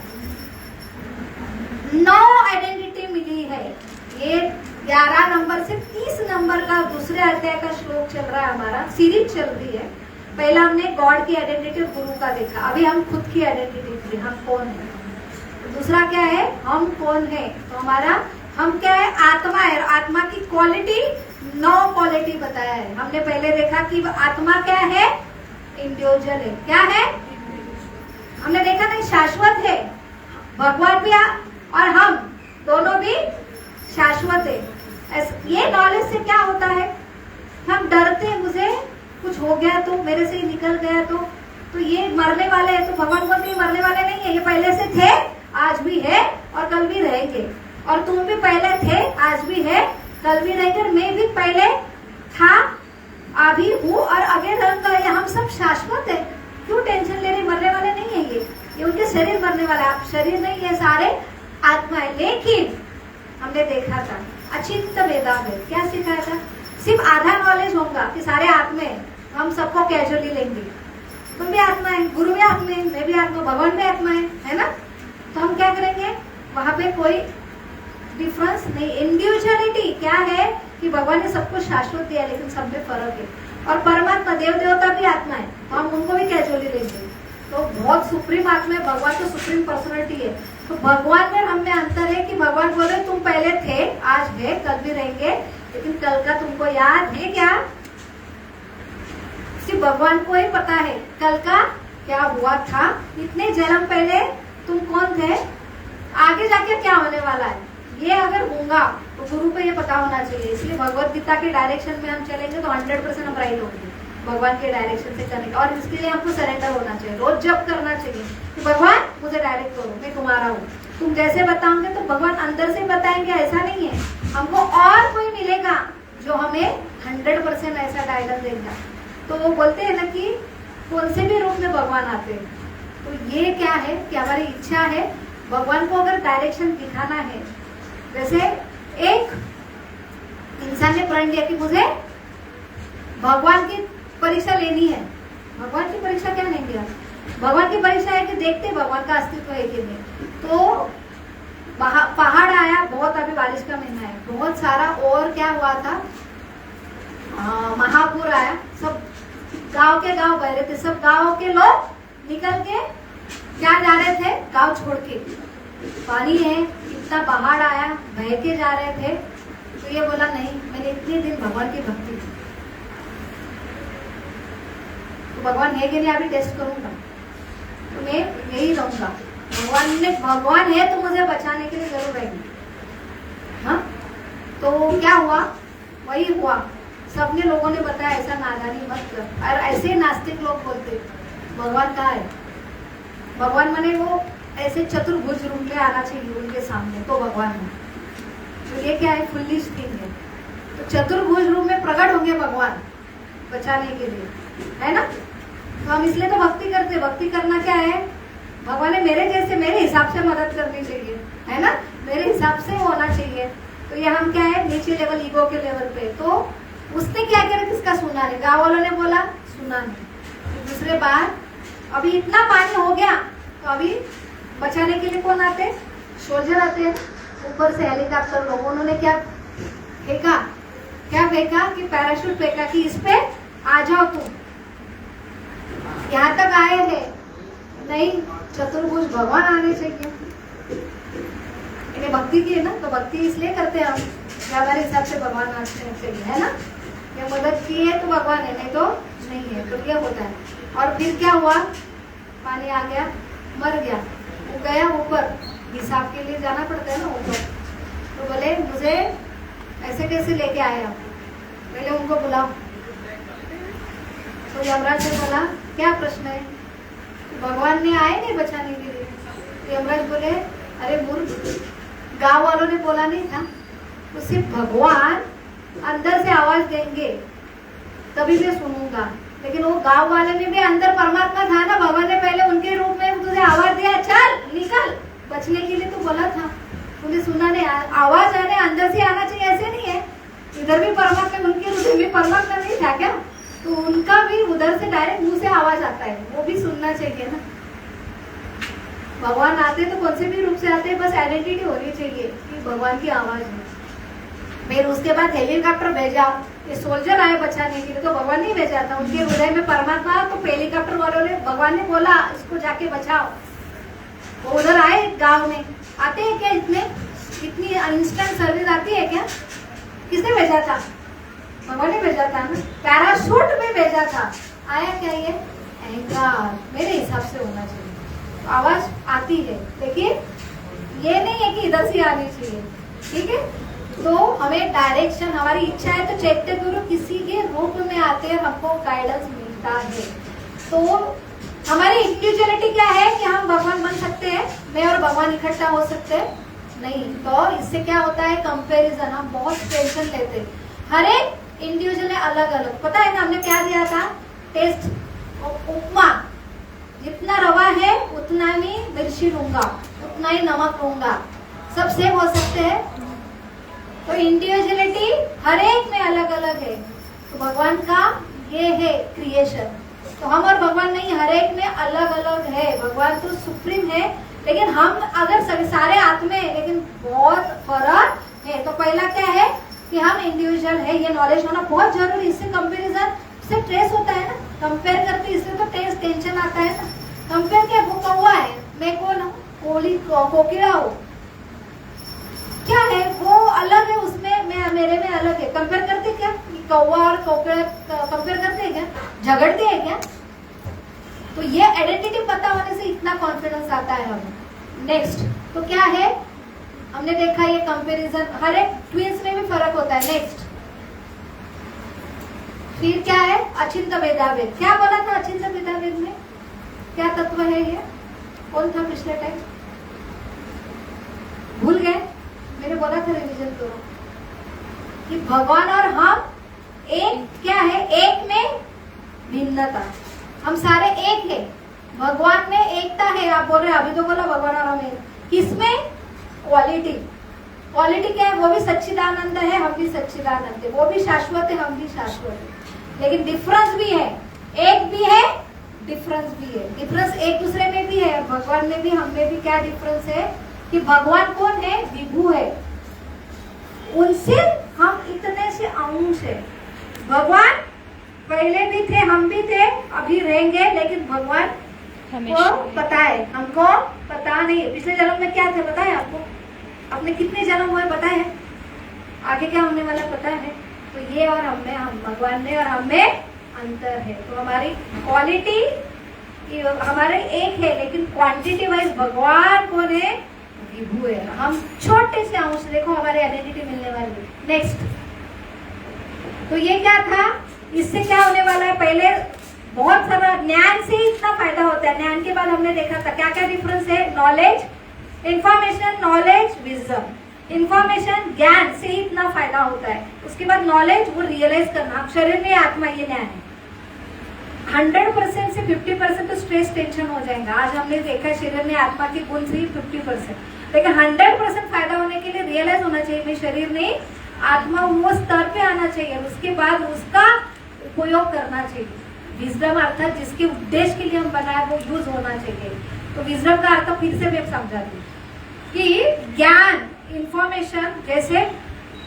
9 आइडेंटिटी मिली है। ये 11 नंबर से 30 नंबर का दूसरे अध्याय का श्लोक चल रहा है, हमारा सीरीज चल रही है। पहला हमने गॉड की आइडेंटिटी और गुरु का देखा, अभी हम खुद की आइडेंटिटी देखी, हम कौन है। तो दूसरा क्या है, हम कौन है। तो हमारा हम क्या है, आत्मा है। और आत्मा की क्वालिटी 9 क्वालिटी बताया है। हमने पहले देखा कि आत्मा क्या है, इंडिविजुअल है। क्या है, हमने देखा नहीं, शाश्वत है। भगवान भी और हम दोनों भी शाश्वत है। ये नॉलेज से क्या होता है, हम डरते हैं मुझे कुछ हो गया तो, मेरे से निकल गया तो ये मरने वाले हैं। तो भगवान बोलते हैं मरने वाले नहीं है, ये पहले से थे, आज भी है और कल भी रहेंगे। और तुम भी पहले थे, आज भी है, कल भी रहेंगे। मैं भी पहले था, अभी हूँ और आगे रहूंगा। हम सब शाश्वत है, क्यों टेंशन ले रहे, मरने वाले नहीं है ये उनके शरीर मरने वाला, आप शरीर नहीं है, सारे आत्मा है। लेकिन हमने देखा था अचिंत वेदा में क्या सिखाया था, सिर्फ आधा नॉलेज होगा कि सारे आत्मे, हम सबको कैजुअली लेंगे। तुम भी आत्मा है, गुरु भी आत्मा है, मैं भी आत्मा, भगवान भी आत्मा है ना। तो हम क्या करेंगे, वहां पे कोई डिफरेंस नहीं। इंडिविजुअलिटी क्या है कि भगवान ने सबको शाश्वत दिया, लेकिन सब में फर्क है। और परमात्मा देव देवता भी आत्मा है, तो हम उनको भी कैजुअली लेंगे। तो बहुत सुप्रीम आत्मा है, भगवान तो सुप्रीम पर्सनैलिटी है। तो भगवान में हम में अंतर है कि भगवान बोल रहे तुम पहले थे, आज है, कल भी रहेंगे, लेकिन कल का तुमको याद है क्या, सिर्फ भगवान को ही पता है कल का क्या हुआ था। इतने जन्म पहले तुम कौन थे, आगे जाके क्या होने वाला है, ये अगर होगा तो गुरु को ये पता होना चाहिए। इसलिए भगवत गीता के डायरेक्शन में हम चलेंगे तो 100% हम राइट होंगे, भगवान के डायरेक्शन से करेंगे। और इसके लिए हमको सरेंडर होना चाहिए, रोज जप करना चाहिए कि भगवान मुझे डायरेक्ट करो, मैं तुम्हारा हूँ, तुम जैसे बताओगे तो भगवान अंदर से बताएंगे, ऐसा नहीं है। हमको और कोई मिलेगा जो हमें 100% ऐसा गाइडेंस देगा। तो वो बोलते हैं ना कि कौन से भी रूप में भगवान आते हैं। तो ये क्या है कि हमारी इच्छा है, भगवान को अगर डायरेक्शन दिखाना है। जैसे एक इंसान ने प्रण लिया कि मुझे भगवान की परीक्षा लेनी है। भगवान की परीक्षा क्या लेंगे आप, भगवान की परीक्षा है कि देखते भगवान का अस्तित्व है कि नहीं। तो पहाड़ आया बहुत, अभी बारिश का महीना है, बहुत सारा, और क्या हुआ था, महापुर आया, सब गांव के गांव बह रहे थे, सब गांव के लोग निकल के क्या जा रहे थे? गांव छोड़ के, पानी है, इतना पहाड़ आया, बह के जा रहे थे। तो ये बोला नहीं, मैंने इतने दिन भगवान की भक्ति की, तो भगवान है कि नहीं अभी टेस्ट करूंगा, तो मैं यही रहूंगा। भगवान है तो मुझे बचाने के लिए जरूर रहेगी। हाँ, तो क्या हुआ? वही हुआ। सबने लोगों ने बताया ऐसा नादानी मत कर। और ऐसे नास्तिक लोग बोलते भगवान कहाँ है? भगवान माने वो ऐसे चतुर्भुज रूप में आना चाहिए उनके सामने तो भगवान है। तो ये क्या है? फुल्लिश थिंग है। तो चतुर्भुज रूप में प्रकट होंगे भगवान बचाने के लिए, है ना? तो हम इसलिए तो भक्ति करते। भक्ति करना क्या है? भगवान ने मेरे जैसे मेरे हिसाब से मदद करनी चाहिए, है ना? मेरे हिसाब से होना चाहिए। तो ये हम क्या है? नीचे लेवल, ईगो के लेवल पे। तो उसने क्या किया? किसका सुना नहीं? गाँव वालों ने बोला, सुना नहीं। दूसरे बार अभी इतना पानी हो गया तो अभी बचाने के लिए कौन आते? सोल्जर आते हैं ऊपर से, हेलीकॉप्टर लोग। उन्होंने क्या फेंका? क्या फेंका? कि पैराशूट फेंका कि इस पे आ जाओ तुम। यहाँ तक आए हैं, नहीं, चतुर्भुज भगवान आने चाहिए। इन्हें भक्ति की है ना, तो भक्ति इसलिए करते हैं हम कि हमारे हिसाब से भगवान आने चाहिए, है ना? ये मदद की है तो भगवान है, नहीं तो नहीं है। तो ये होता है। और फिर क्या हुआ? पानी आ गया, मर गया, वो गया ऊपर। हिसाब के लिए जाना पड़ता है ना ऊपर। तो बोले मुझे ऐसे कैसे लेके आए आप? पहले उनको बुलाओ। तो यमराज ने बोला क्या प्रश्न है? भगवान ने आए नहीं बचाने के लिए। तो यमराज बोले अरे मूर्ख, गांव वालों ने बोला नहीं था? तो सिर्फ भगवान अंदर से आवाज देंगे तभी मैं सुनूंगा। लेकिन वो गांव वाले में भी अंदर परमात्मा था ना। भगवान ने पहले उनके रूप में तुझे आवाज दिया, चल निकल, बचने के लिए तो बोला था, तूने सुना नहीं। आवाज आने अंदर से आना चाहिए, ऐसे नहीं है। इधर भी परमात्मा, उनके रूप में परमात्मा नहीं था क्या? तो उनका भी उधर से डायरेक्ट मुंह से आवाज आता है, वो भी सुनना चाहिए ना। भगवान आते तो कौन से भी रूप से आते हैं, बस आइडेंटिटी होनी चाहिए कि भगवान की आवाज है। फिर उसके बाद हेलीकॉप्टर भेजा, ये सोल्जर आए बचाने के लिए, तो भगवान नहीं भेजा था। उनके हृदय में परमात्मा, तो हेलीकॉप्टर वालों ने, भगवान ने बोला इसको जाके बचाओ। वो उधर आए गांव में। आते हैं क्या इतनी इंस्टेंट सर्विस आती है क्या? किसने भेजा था? भगवान ने भेजा था ना। पैराशूट में भेजा था। आया क्या? ये अहंकार मेरे हिसाब से होना चाहिए। तो आवाज आती है, लेकिन ये नहीं है कि इधर से आनी चाहिए, ठीक है? तो हमें डायरेक्शन, हमारी इच्छा है तो चैत्य गुरु किसी के रूप में आते हैं, हमको गाइडेंस मिलता है। तो हमारी इंडिविजुअलिटी क्या है कि हम भगवान बन सकते हैं, मैं और भगवान इकट्ठा हो सकते हैं नहीं। तो इससे क्या होता है? कंपैरिजन। हम बहुत टेंशन लेते हैं। हर एक इंडिविजुअल है अलग अलग। पता है ना हमने क्या दिया था? टेस्ट उपमा। जितना रवा है उतना ही मिर्ची लूंगा, उतना ही नमक लूंगा। सब सेम हो सकते हैं? तो इंडिविजुअलिटी हर एक में अलग अलग है। तो भगवान का ये है क्रिएशन। तो हम और भगवान नहीं, हर एक में अलग अलग है। भगवान तो सुप्रीम है, लेकिन हम अगर सभी सारे आत्मे हैं, लेकिन बहुत फर्क है। तो पहला क्या है कि हम इंडिविजुअल है, ये नॉलेज होना बहुत जरूरी। इससे कंपेरिजन से ट्रेस होता है ना, कंपेयर करते इससे तो टेंशन आता है ना। कंपेयर क्या? वो कौवा है, मैं कौन हूँ? कोकिला हूँ, क्या है? वो अलग है, उसमें मैं मेरे में अलग है। कंपेयर करते क्या? कौवा और कोकिला कंपेयर करते हैं क्या? झगड़ते हैं क्या? तो ये आइडेंटिटी पता होने से इतना कॉन्फिडेंस आता है हमें। नेक्स्ट तो क्या है? हमने देखा ये कंपैरिजन, हर एक ट्विंस में भी फर्क होता है। नेक्स्ट फिर क्या है? अचिंत्य भेदाभेद। क्या बोला था अचिंत्य भेदाभेद में? क्या तत्व है ये? कौन था पिछले टाइम? भूल गए? मैंने बोला था रिवीजन करो कि भगवान और हम एक क्या है? एक में भिन्नता। हम सारे एक है, भगवान में एकता है। आप बोल रहे हैं अभी तो बोला भगवान और हम एक। किसमें? क्वालिटी। क्वालिटी क्या है? वो भी सच्चिदानंद है, हम भी सच्चिदानंद है। वो भी शाश्वत है, हम भी शाश्वत है। लेकिन डिफरेंस भी है, एक भी है, डिफरेंस भी है। डिफरेंस एक दूसरे में भी है, भगवान में भी, हम में भी। क्या डिफरेंस है कि भगवान कौन है? विभू है, उनसे हम इतने से अंश है। भगवान पहले भी थे, हम भी थे, अभी रहेंगे, लेकिन भगवान वो पता है, हमको पता नहीं है पिछले जन्म में क्या थे, पता है आपको? अपने कितने जन्म हुए पता है? आगे क्या होने वाला पता है? तो ये और हमें, हम भगवान में और हमें अंतर है। तो हमारी क्वालिटी हमारे एक है, लेकिन क्वांटिटी वाइज भगवान कौन है? विभु है। हम छोटे से अंश, देखो हमारे आइडेंटिटी मिलने वाली। नेक्स्ट, तो ये क्या था? इससे क्या होने वाला है? पहले बहुत सारा ज्ञान से ही इतना फायदा होता है। ज्ञान के बाद हमने देखा था क्या क्या डिफरेंस है? Knowledge, information, knowledge, wisdom. Information, ज्ञान से ही इतना फायदा होता है। उसके बाद नॉलेज, वो रियलाइज करना। अब शरीर में आत्मा, ये ज्ञान है। 100% से 50% तो स्ट्रेस टेंशन हो जाएगा। आज हमने देखा है शरीर में आत्मा के गुण से ही 50%, लेकिन 100% फायदा होने के लिए रियलाइज होना चाहिए मैं शरीर नहीं, आत्मा वो स्तर पे आना चाहिए। उसके बाद उसका उपयोग करना चाहिए। विजडम अर्थात जिसके उद्देश्य के लिए हम बनाए वो यूज होना चाहिए। तो विजडम का अर्थ फिर से मैं समझाती हूँ कि ज्ञान, इंफॉर्मेशन, जैसे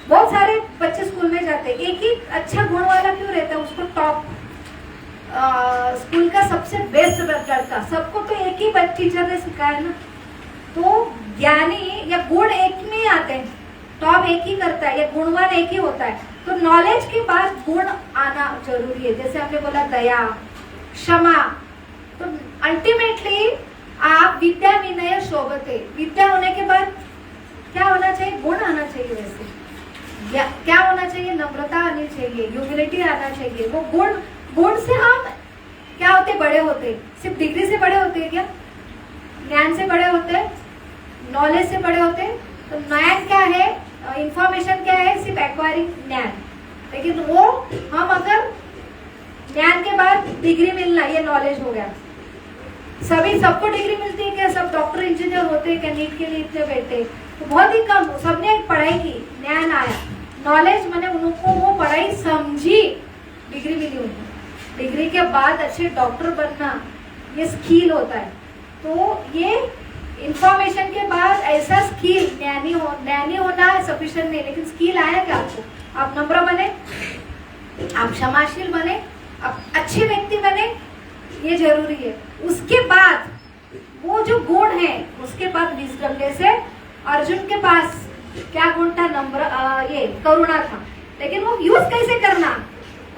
बहुत सारे बच्चे स्कूल में जाते हैं, एक ही अच्छा गुण वाला क्यों रहता है? उसको टॉप स्कूल का सबसे बेस्ट लड़का, सबको तो एक ही टीचर ने सिखाया ना। तो ज्ञानी या गुण एक में आते हैं, टॉप एक ही करता है या गुणवान एक ही होता है। तो नॉलेज के बाद गुण आना जरूरी है। जैसे आपने बोला दया, क्षमा। तो अल्टीमेटली आप विद्या विनय शोभते, विद्या होने के बाद क्या होना चाहिए? गुण आना चाहिए। वैसे क्या होना चाहिए? नम्रता आनी चाहिए, ह्यूमिलिटी आना चाहिए। वो गुण से हम क्या होते? बड़े होते। सिर्फ डिग्री से बड़े होते हैं क्या? ज्ञान से बड़े होते, नॉलेज से बड़े होते। तो ज्ञान क्या है? इंफॉर्मेशन क्या है? सिर्फ एक्वायरिंग ज्ञान। लेकिन वो हम अगर ज्ञान के बाद डिग्री मिलना, ये नॉलेज हो गया। सबको डिग्री मिलती है क्या? सब डॉक्टर इंजीनियर होते हैं क्या? नीट के लिए इतने बैठे तो बहुत ही कम। सबने पढ़ाई की, ज्ञान आया, नॉलेज मैंने उनको वो पढ़ाई समझी, डिग्री मिली उनको। डिग्री के बाद अच्छे डॉक्टर बनना ये स्किल होता है। तो ये इंफॉर्मेशन के बाद ऐसा स्किल, ज्ञानी होना सफिशिएंट नहीं, लेकिन स्किल आया क्या आपको? आप नम्र बने, आप क्षमाशील बने, आप अच्छे व्यक्ति बने, ये जरूरी है। उसके बाद वो जो गुण है, उसके बाद विजडम। जैसे अर्जुन के पास क्या गुण था? नम्र, ये करुणा था, लेकिन वो यूज कैसे करना?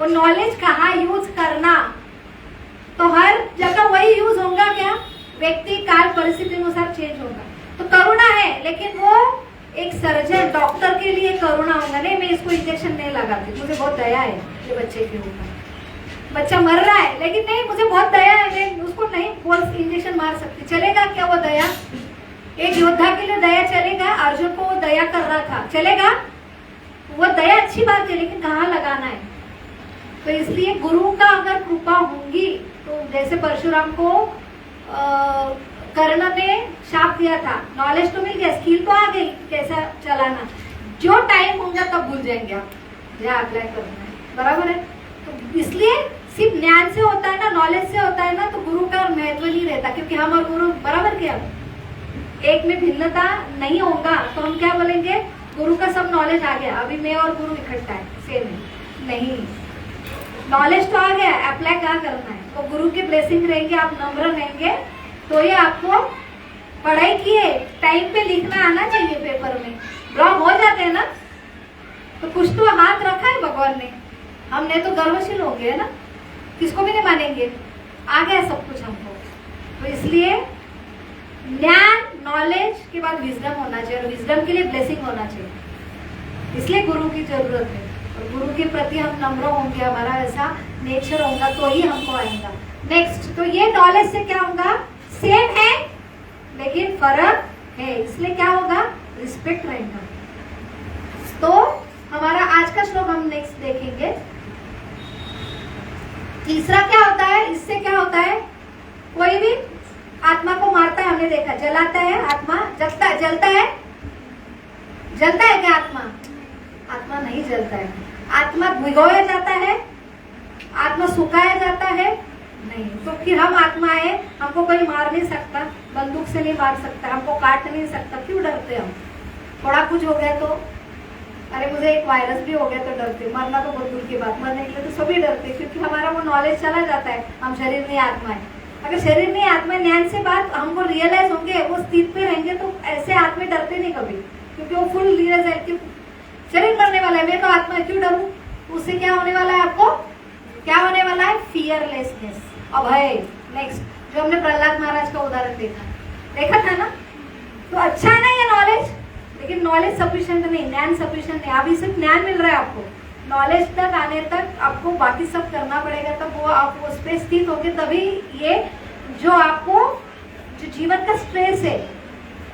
वो नॉलेज कहाँ यूज करना? तो हर जगह वही यूज होगा क्या? व्यक्ति काल परिस्थिति अनुसार चेंज होगा। तो करुणा है, लेकिन वो एक सर्जन, डॉक्टर के लिए करुणा होगा। नहीं, मैं इसको इंजेक्शन नहीं लगाती, मुझे बहुत दया है ये बच्चे के ऊपर। बच्चा मर रहा है, लेकिन नहीं, मुझे बहुत दया है, मैं उसको नहीं फोर्स इंजेक्शन मार सकती। चलेगा क्या वो दया? एक योद्धा के लिए दया चलेगा? अर्जुन को वो दया कर रहा था, चलेगा? वो दया अच्छी बात है, लेकिन कहाँ लगाना है? तो इसलिए गुरु का अगर कृपा होंगी, तो जैसे परशुराम को कर्ण ने शाप दिया था, नॉलेज तो मिल गया, स्किल तो आ गई कैसा चलाना। जो टाइम होगा तब भूल जाएंगे आप, जहाँ अप्लाई करना है, बराबर है। तो इसलिए सिर्फ ज्ञान से होता है ना, नॉलेज से होता है ना, तो गुरु का महत्व नहीं रहता, क्योंकि हम और गुरु बराबर क्या, एक में भिन्नता नहीं होगा। तो हम क्या बोलेंगे? गुरु का सब नॉलेज आ गया, अभी मैं और गुरु इकट्ठा है, सेम है। नहीं, नॉलेज तो आ गया, अप्लाई क्या करना है? तो गुरु की ब्लेसिंग रहेंगे, आप नम्र रहेंगे, तो ये आपको पढ़ाई किए टाइम पे लिखना आना चाहिए। पेपर में ब्लॉक हो जाते हैं ना, तो कुछ तो हाथ रखा है भगवान ने, हमने तो गर्वशील हो गए ना, किसको भी नहीं मानेंगे, आ गया सब कुछ हमको। तो इसलिए ज्ञान, नॉलेज के बाद विजडम होना चाहिए, और विजडम के लिए ब्लेसिंग होना चाहिए। इसलिए गुरु की जरूरत है, और गुरु के प्रति हम नम्र होंगे, हमारा ऐसा नेचर होगा, तो ही हमको आएगा। नेक्स्ट, तो ये नॉलेज से क्या होगा? सेम है लेकिन फर्क है, इसलिए क्या होगा? रिस्पेक्ट रहेगा। तो हमारा आज का श्लोक हम नेक्स्ट देखेंगे। तीसरा क्या होता है? इससे क्या होता है? कोई भी आत्मा को मारता है, हमने देखा, जलाता है, आत्मा जलता है, जलता है, जलता है क्या आत्मा? आत्मा नहीं जलता है। आत्मा भिगोया जाता है, आत्मा सुखाया जाता है नहीं। तो फिर हम आत्मा है, हमको कोई मार नहीं सकता, बंदूक से नहीं मार सकता, हमको काट नहीं सकता, क्यों डरते हम? थोड़ा कुछ हो गया तो, अरे मुझे एक वायरस भी हो गया तो डरते, मरना तो बहुत दूर की बात, मरने के लिए तो सभी डरते, क्योंकि हमारा वो नॉलेज चला जाता है, हम शरीर नहीं आत्मा है। अगर शरीर में आत्मा ज्ञान से बात हमको रियलाइज होंगे, वो स्थित पे रहेंगे, तो ऐसे आत्मा डरते नहीं कभी, क्योंकि वो फुल रियलाइज है कि शरीर मरने वाला है, मैं तो आत्मा है, क्यों डरूं? उससे क्या होने वाला है आपको? क्या होने वाला है? फियरलेसनेस, अभय। नेक्स्ट, जो हमने प्रहलाद महाराज का उदाहरण देखा था ना। तो अच्छा है ना ये नॉलेज, लेकिन नॉलेज सफिशिएंट नहीं, ज्ञान सफिशिएंट नहीं। अभी सिर्फ ज्ञान मिल रहा है आपको, नॉलेज तक आने तक आपको बाकी सब करना पड़ेगा, तब वो आप उस पर स्थित होगे, तभी ये जो आपको जो जीवन का स्ट्रेस है,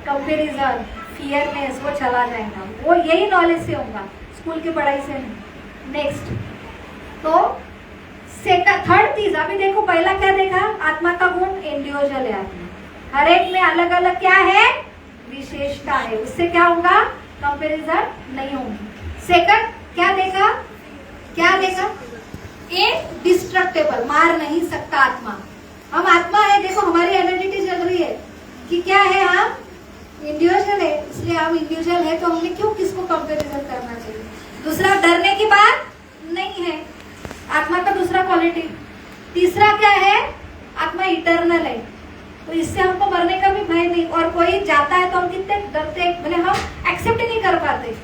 कंपेरिजन, फियरनेस, वो चला जाएगा। वो यही नॉलेज से होगा, स्कूल की पढ़ाई से नहीं। नेक्स्ट, तो थर्ड चीज अभी देखो, पहला क्या देखा? आत्मा का गुण इंडिविजुअल है आत्मा, हर एक में अलग अलग क्या है? विशेषता है। उससे क्या होगा? कंपेरिजन नहीं होगी। सेकंड क्या देखा? क्या देखा? डिस्ट्रक्टेबल, मार नहीं सकता आत्मा। हम आत्मा है, देखो हमारी आइडेंटिटी चल रही है कि क्या है, हम इंडिविजुअल है, इसलिए हम इंडिविजुअल है, तो हमने क्यों किसको कंपेरिजन करना चाहिए? दूसरा, डरने की बात नहीं है, आत्मा का दूसरा क्वालिटी। तीसरा क्या है? आत्मा इटर्नल है, तो इससे हमको मरने का भी भय नहीं, और कोई जाता है तो हम कितने डरते हैं, भले हम एक्सेप्ट नहीं कर पाते,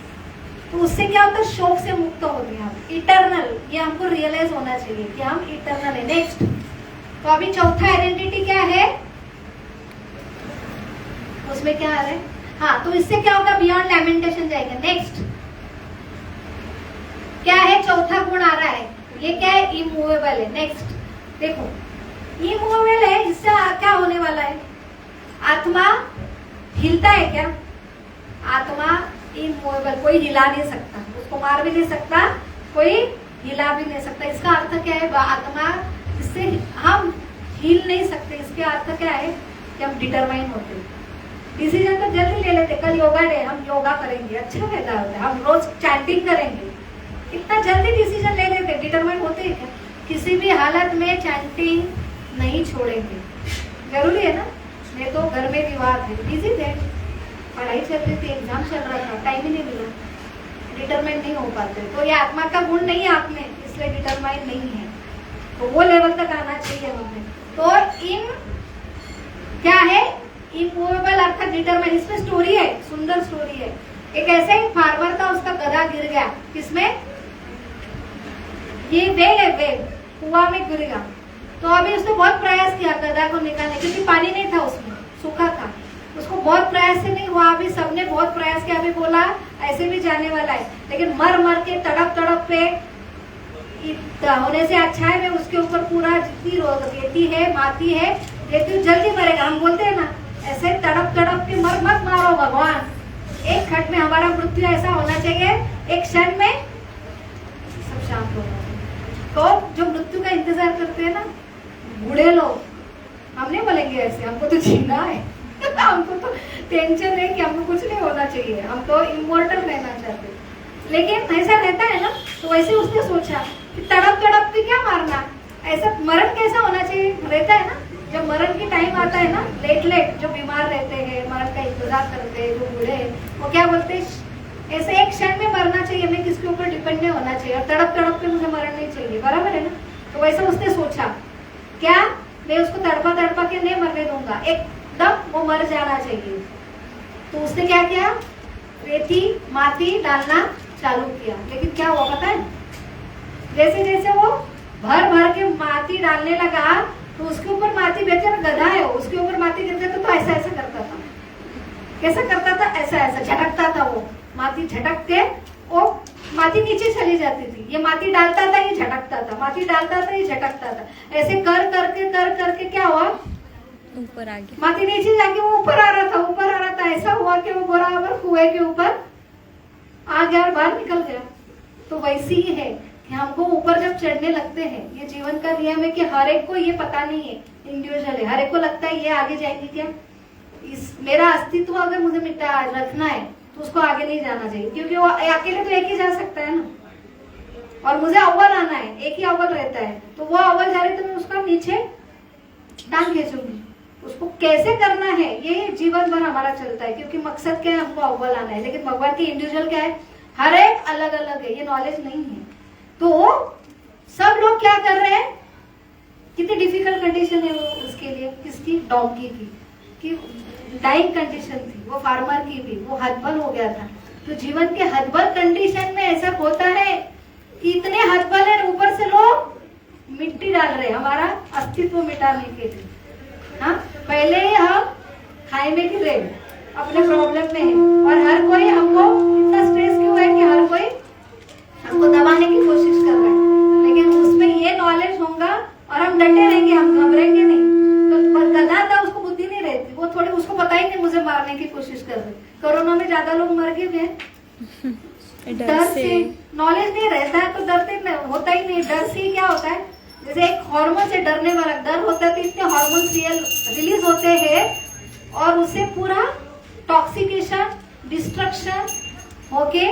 तो उससे क्या होता है? शोक से मुक्त होते हैं हम। इटर्नल, ये हमको रियलाइज होना चाहिए कि हम इटर्नल है। नेक्स्ट, तो अभी चौथा आइडेंटिटी क्या है, उसमें क्या आ रहा है? हाँ, तो इससे क्या होगा? बियॉन्ड लैमेंटेशन जाएगा। नेक्स्ट क्या है? चौथा गुण आ रहा है, ये क्या है? इमूवेबल है। नेक्स्ट देखो, इमूवेबल है, इससे क्या होने वाला है? आत्मा हिलता है क्या? आत्मा इमूवेबल, कोई हिला नहीं सकता, उसको मार भी नहीं सकता, कोई हिला भी नहीं सकता। इसका अर्थ क्या है? आत्मा, इससे हम हिल नहीं सकते, इसके अर्थ क्या है? कि हम डिटरमाइन होते हैं, डिसीजन तो जल्दी ले लेते। कल योगा डे, हम योगा करेंगे, अच्छा फायदा होता है, हम रोज चैंटिंग करेंगे, इतना जल्दी डिसीजन ले लेते, डिटरमाइन होते हैं क्या? किसी भी हालत में चैंटिंग नहीं छोड़ेंगे, जरूरी है ना। मैं तो घर में विवाह थे, बिजी थे, पढ़ाई चल रही थी, एग्जाम चल रहा था, टाइम ही नहीं मिला, डिटरमाइन नहीं हो पाते। तो ये आत्मा का गुण नहीं है आप में, इसलिए डिटरमाइन नहीं है, तो वो लेवल तक आना चाहिए हमें। तो इन क्या है? इमूवेबल अर्थात डिटरमाइन। इसमें स्टोरी है, सुंदर स्टोरी है। एक ऐसे फार्मर था, उसका गधा गिर गया, किसमें? ये वेल है, वेल, कुआं में गिर गया। तो अभी उसने बहुत प्रयास किया गधा को निकालने, क्योंकि पानी नहीं था उसमें, सूखा था, उसको बहुत प्रयास से नहीं हुआ। अभी सबने बहुत प्रयास किया, अभी बोला ऐसे भी जाने वाला है, लेकिन मर मर के तड़प तड़प पे होने से अच्छा है मैं उसके ऊपर पूरा जितनी रेती है, माटी है, रेती जल्दी मरेगा। हम बोलते हैं ना, ऐसे तड़प तड़प के मर मत मारो भगवान, एक खट में हमारा मृत्यु ऐसा होना चाहिए, एक क्षण में सब शांत हो जाए। तो जो मृत्यु का इंतजार करते हैं ना बूढ़े लोग, हम नहीं बोलेंगे ऐसे, हमको तो जीना है हमको तो टेंशन है कि हमको कुछ नहीं होना चाहिए, हम तो इमोर्टल रहना चाहते हैं। लेकिन ऐसा रहता है ना, तो वैसे उसने सोचा कि तड़प तड़प के क्या मारना, ऐसा मरण कैसा होना चाहिए? रहता है ना, जब मरण की टाइम आता है ना, लेट लेट जो बीमार रहते हैं, मरण का इंतजार करते हैं, जो बूढ़े हैं, वो क्या बोलते हैं? ऐसे एक क्षण में मरना चाहिए, मैं किसके ऊपर डिपेंड नहीं होना चाहिए, और तड़प तड़प के मुझे मरण नहीं चाहिए, बराबर है ना। तो वैसा उसने सोचा, क्या मैं उसको तड़पा तड़पा के नहीं मरने दूंगा, एकदम वो मर जाना चाहिए। तो उसने क्या किया? रेती माटी डालना चालू किया। लेकिन क्या हुआ पता है? जैसे जैसे वो भर भर के माटी डालने लगा, तो उसके ऊपर माटी, बेचारा गधा है, उसके ऊपर माटी गिरते तो ऐसा ऐसा करता था। कैसा करता था? ऐसा ऐसा झटकता था, वो माटी झटक के वो माटी नीचे चली जाती थी, ये माटी डालता था, ये झटकता था, माटी डालता था, ये झटकता था, ऐसे कर करके क्या हुआ? ऊपर आ गया, माटी नीचे जाके वो ऊपर आ रहा था, ऊपर आ रहा था। ऐसा हुआ कि वो बराबर कुएं के ऊपर आ गया और बाहर निकल गया। तो वैसे ही है कि हमको ऊपर जब चढ़ने लगते हैं, ये जीवन का नियम है कि हर एक को ये पता नहीं है, इंडिविजुअल है, हर एक को लगता है ये आगे जाएंगे क्या, इस मेरा अस्तित्व अगर मुझे मिटा रखना है तो उसको आगे नहीं जाना चाहिए, क्योंकि वो अकेले तो एक ही जा सकता है ना, और मुझे अव्वल आना है, एक ही अव्वल रहता है, तो वो अव्वल जा रही तो मैं उसका नीचे टांग खींचूंगी। उसको कैसे करना है ये जीवन भर हमारा चलता है, क्योंकि मकसद क्या है? हमको अव्वल आना है। लेकिन भगवान की इंडिविजुअल क्या है? हर एक अलग अलग है, ये नॉलेज नहीं है। तो सब लोग क्या कर रहे हैं? कितनी डिफिकल्ट कंडीशन है वो उसके लिए, किसकी, डॉगी की, कि डाइंग कंडीशन थी, वो फार्मर की भी, वो हतबल हो गया था। तो जीवन के हतबल कंडीशन में ऐसा होता है कि इतने हतबल है, ऊपर से लोग मिट्टी डाल रहे हमारा अस्तित्व मिटाने के लिए। हाँ, पहले ही हम खाई में गिर रहे अपने प्रॉब्लम में है, और हर कोई हमको इतना स्ट्रेस क्यों है कि हर कोई हमको दबाने की कोशिश कर रहा है। लेकिन उसमें ये नॉलेज होगा और हम डटे रहेंगे, हम घबराएंगे नहीं। तो गधा था, उसको बुद्धि नहीं रहती, वो थोड़ी, उसको पता ही नहीं मुझे मारने की कोशिश कर रहे। कोरोना में ज्यादा लोग मर गए डर से, नॉलेज नहीं रहता है तो डरते नहीं, होता ही नहीं। डर से क्या होता है, जैसे एक हार्मोन से डरने वाला डर होता है, तो इतने हार्मोन रिलीज होते हैं और उससे पूरा टॉक्सिकेशन, डिस्ट्रक्शन होके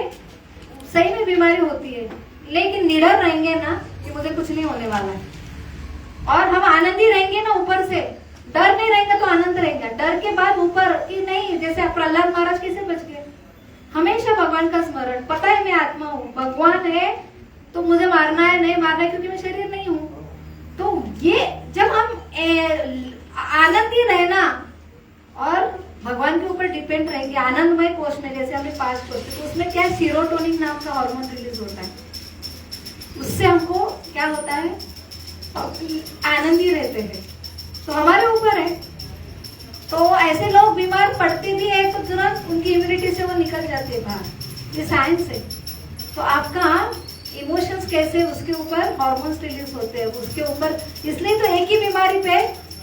सही में बीमारी होती है। लेकिन निडर रहेंगे ना कि मुझे कुछ नहीं होने वाला है, और हम आनंदी रहेंगे ना, ऊपर से डर नहीं रहेंगे तो आनंद रहेगा। डर के बाद ऊपर की नहीं, जैसे प्रहलाद महाराज कैसे बच गए, हमेशा भगवान का स्मरण, पता है मैं आत्मा हूँ, भगवान है तो मुझे मारना है, नहीं मारना है क्योंकि मैं शरीर नहीं हूँ। तो ये जब हम आनंदी रहना और भगवान के ऊपर डिपेंड रहेंगे, आनंदमय कोष में, जैसे हमने 5 कोष, तो उसमें क्या सीरोटोनिन नाम का हार्मोन रिलीज होता है, उससे हमको क्या होता है, आनंदी रहते हैं। तो हमारे ऊपर है। तो ऐसे लोग बीमार पड़ते भी है तो तुरंत उनकी इम्यूनिटी से वो निकल जाते हैं बाहर, ये साइंस है। तो आपका इमोशंस कैसे, उसके ऊपर हार्मोन्स रिलीज होते हैं, उसके ऊपर। इसलिए तो एक ही बीमारी पे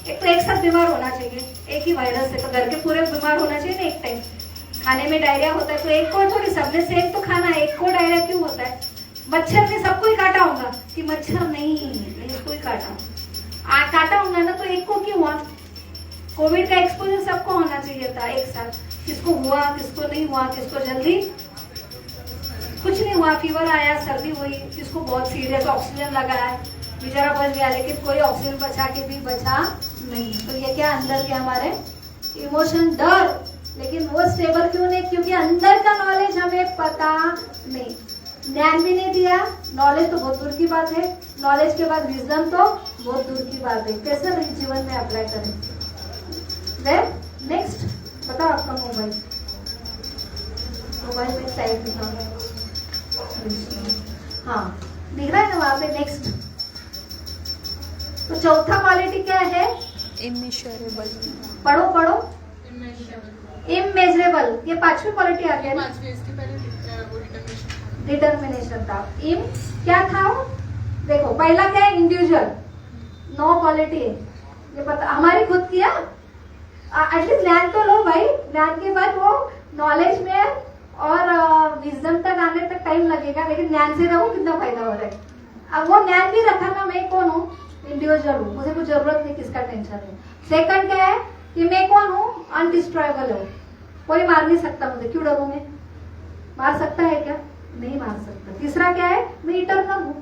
एक साथ बीमार होना चाहिए, एक ही वायरस है तो घर के पूरे बीमार होना चाहिए ना एक टाइम। खाने में डायरिया होता है तो एक को थोड़ी, सबने सेम तो खाना है, एक को डायरिया क्यों होता है? मच्छर ने सबको ही काटा होगा कि मच्छर नहीं इसको ही काटा होगा ना, तो एक को क्यों हुआ? कोविड का एक्सपोजर सबको होना चाहिए था एक साथ, किसको हुआ किसको नहीं हुआ, किसको जल्दी कुछ नहीं हुआ, फीवर आया, सर्दी हुई, किसको बहुत सीरियस ऑक्सीजन लगाया, बेचारा बच गया, लेकिन कोई ऑक्सीजन बचा के भी बचा नहीं। तो ये क्या अंदर के हमारे इमोशन, डर, लेकिन वो स्टेबल क्यों नहीं? क्योंकि अंदर का नॉलेज हमें पता नहीं, ज्ञान भी नहीं दिया। नॉलेज तो बहुत दूर की बात है, नॉलेज के बाद विजडम तो बहुत दूर की बात है। कैसे जीवन में अप्लाई करें? देन नेक्स्ट बताओ, आपका मोबाइल में टाइप दिखा, हाँ दिख रहा है ना वहां पे। नेक्स्ट, तो चौथा क्वालिटी क्या है? इमेजरेबल। पढ़ो इमेजरेबल, ये 5वीं क्वालिटी आ गया। डिटर्मिनेशन था। इम क्या था? देखो पहला क्या है? इंडिविजुअल, 9 क्वालिटी है, ये पता हमारी खुद की है। एटलीस्ट ज्ञान तो लो भाई, ज्ञान के बाद वो नॉलेज में और विजडम तक आने तक टाइम लगेगा, लेकिन ज्ञान से रहो कितना फायदा हो रहा है। अब वो ज्ञान भी रखा ना, मैं कौन हूँ? इंडिविजुअल हूँ, मुझे कुछ जरूरत नहीं, किसका टेंशन है। सेकंड क्या है कि मैं कौन हूँ? अनडिस्ट्रॉयबल हूँ, कोई मार नहीं सकता मुझे, क्यों डरूं मैं? मार सकता है क्या? नहीं मार सकता। तीसरा क्या है? मैं इटर्नल हूँ,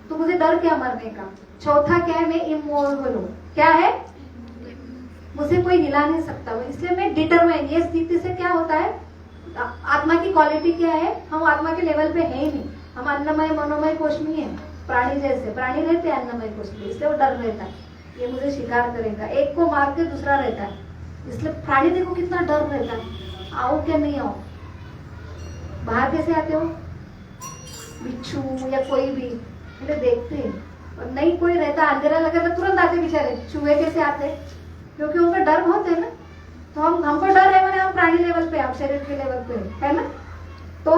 तो मुझे डर क्या मरने का। चौथा क्या है? मैं इमूवेबल हूँ, क्या है? मुझे कोई हिला नहीं सकता, इसलिए मैं डिटरमाइन। ये स्थिति से क्या होता है? आत्मा की क्वालिटी क्या है? हम आत्मा के लेवल पे है ही नहीं, हम अन्नमय मनोमय कोश में है, प्राणी जैसे। प्राणी रहते हैं अन्नमय कोश में, इसलिए वो डर रहता है, ये मुझे शिकार करेगा। एक को मार के दूसरा रहता है, इसलिए प्राणी देखो कितना डर रहता है, आओ क्या नहीं आओ। बाहर कैसे आते हो? बिच्छू या कोई भी देखते हैं, और नहीं कोई रहता, अंधेरा लगा तो तुरंत आते बेचारे। चूहे कैसे आते? क्योंकि उनका डर बहुत है ना। तो हमको डर है मैंने, हम प्राणी लेवल पे, हम शरीर के लेवल पे है ना। तो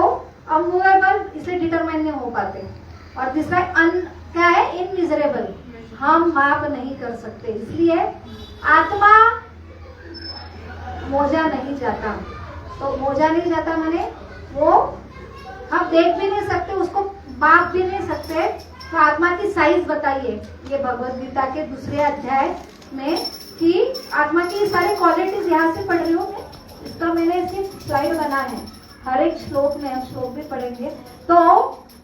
अमूवेबल, इसलिए डिटरमाइन नहीं हो पाते। और तीसरा क्या है? इनमिजरेबल, हम माप नहीं कर सकते, इसलिए आत्मा मोजा नहीं जाता। तो मोजा नहीं जाता मैंने वो हम देख भी नहीं सकते, उसको माप भी नहीं सकते। तो आत्मा की साइज बताइए, ये भगवद गीता के 2 अध्याय में कि आत्मा की सारी क्वालिटीज यहाँ से पढ़ रही हूँ मैं, इसका मैंने सिर्फ स्लाइड बना है, हर एक श्लोक में हम श्लोक भी पढ़ेंगे। तो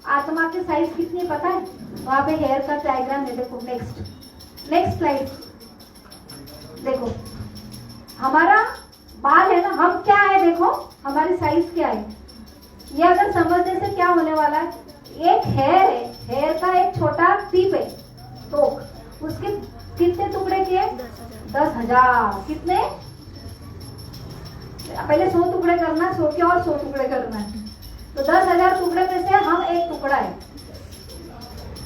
आत्मा की साइज कितनी पता है? वहां पे हेयर का डायग्राम है, देखो। नेक्स्ट स्लाइड देखो, हमारा बाल है ना, हम क्या है देखो, हमारी साइज क्या है। ये अगर समझने से क्या होने वाला है, एक हेयर है, हेयर का एक छोटा टिप है, तो उसके 10,000 कितने? पहले 100 टुकड़े करना, 100 के और 100 टुकड़े करना है। तो 10,000 टुकड़े में से हम एक टुकड़ा है,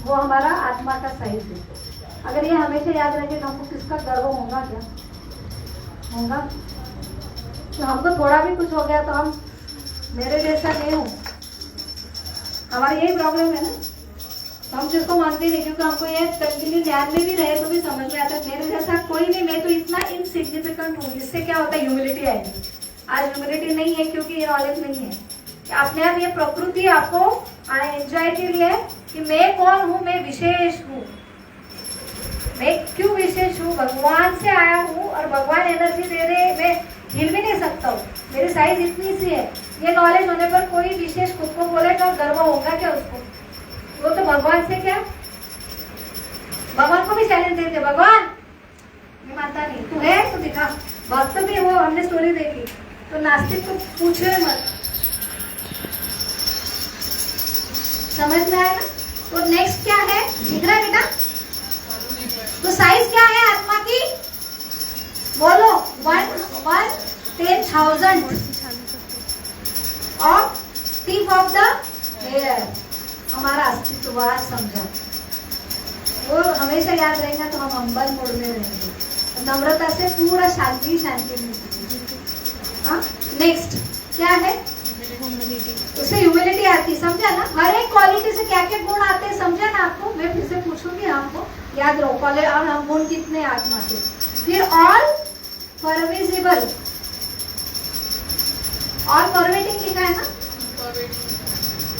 वो हमारा आत्मा का साइज है। अगर ये हमेशा याद रखे तो हमको किसका गर्व होगा? क्या होगा? तो हमको थोड़ा भी कुछ हो गया तो हम मेरे जैसा नहीं हूँ, हमारी यही प्रॉब्लम है ना। तो हम जिसको मानते नहीं, क्योंकि हमको ये कंटिन्यू ध्यान में भी रहे तो भी समझ में आता है मेरे जैसा कोई नहीं, मैं तो इतना इनसिग्निफिकेंट हूँ। इससे क्या होता है? ह्यूमिलिटी आएगी। आज ह्यूमिलिटी नहीं है क्योंकि ये नॉलेज नहीं है। अपने आप ये प्रकृति आपको एंजॉय के लिए कि मैं कौन हूँ, मैं विशेष हूँ। मैं क्यों विशेष हूँ? भगवान से आया हूँ और भगवान एनर्जी दे रहे, मैं हिल भी नहीं सकता हूँ, मेरी साइज इतनी सी है। ये नॉलेज होने पर कोई विशेष खुद को बोले तो गर्व होगा क्या उसको? वो तो भगवान से क्या, भगवान को भी चैलेंज देते, भगवान मैं मानता नहीं, तू है तो दिखा। भक्त भी वो हमने स्टोरी देखी, तो नास्तिक को पूछे मत, समझ में आया ना? तो नेक्स्ट क्या है? दिख रहा है बेटा? तो साइज क्या है आत्मा की? बोलो। 10,000 of tip of the hair, हमारा अस्तित्व समझा। वो हमेशा याद रहेगा तो हम अंबल मोड़ में रहेंगे, नम्रता से पूरा शांति शांति मिलती। हाँ, नेक्स्ट क्या है? उससे ह्यूमिलिटी आती, समझा ना? हर एक क्वालिटी से क्या क्या गुण आते हैं, समझा ना आपको? मैं फिर से पूछूंगी, हमको याद रहो क्वालिटी और हम गुण कितने आत्मा के। फिर ऑल परमिसिबल, ऑल परमिटिंग लिखा है ना?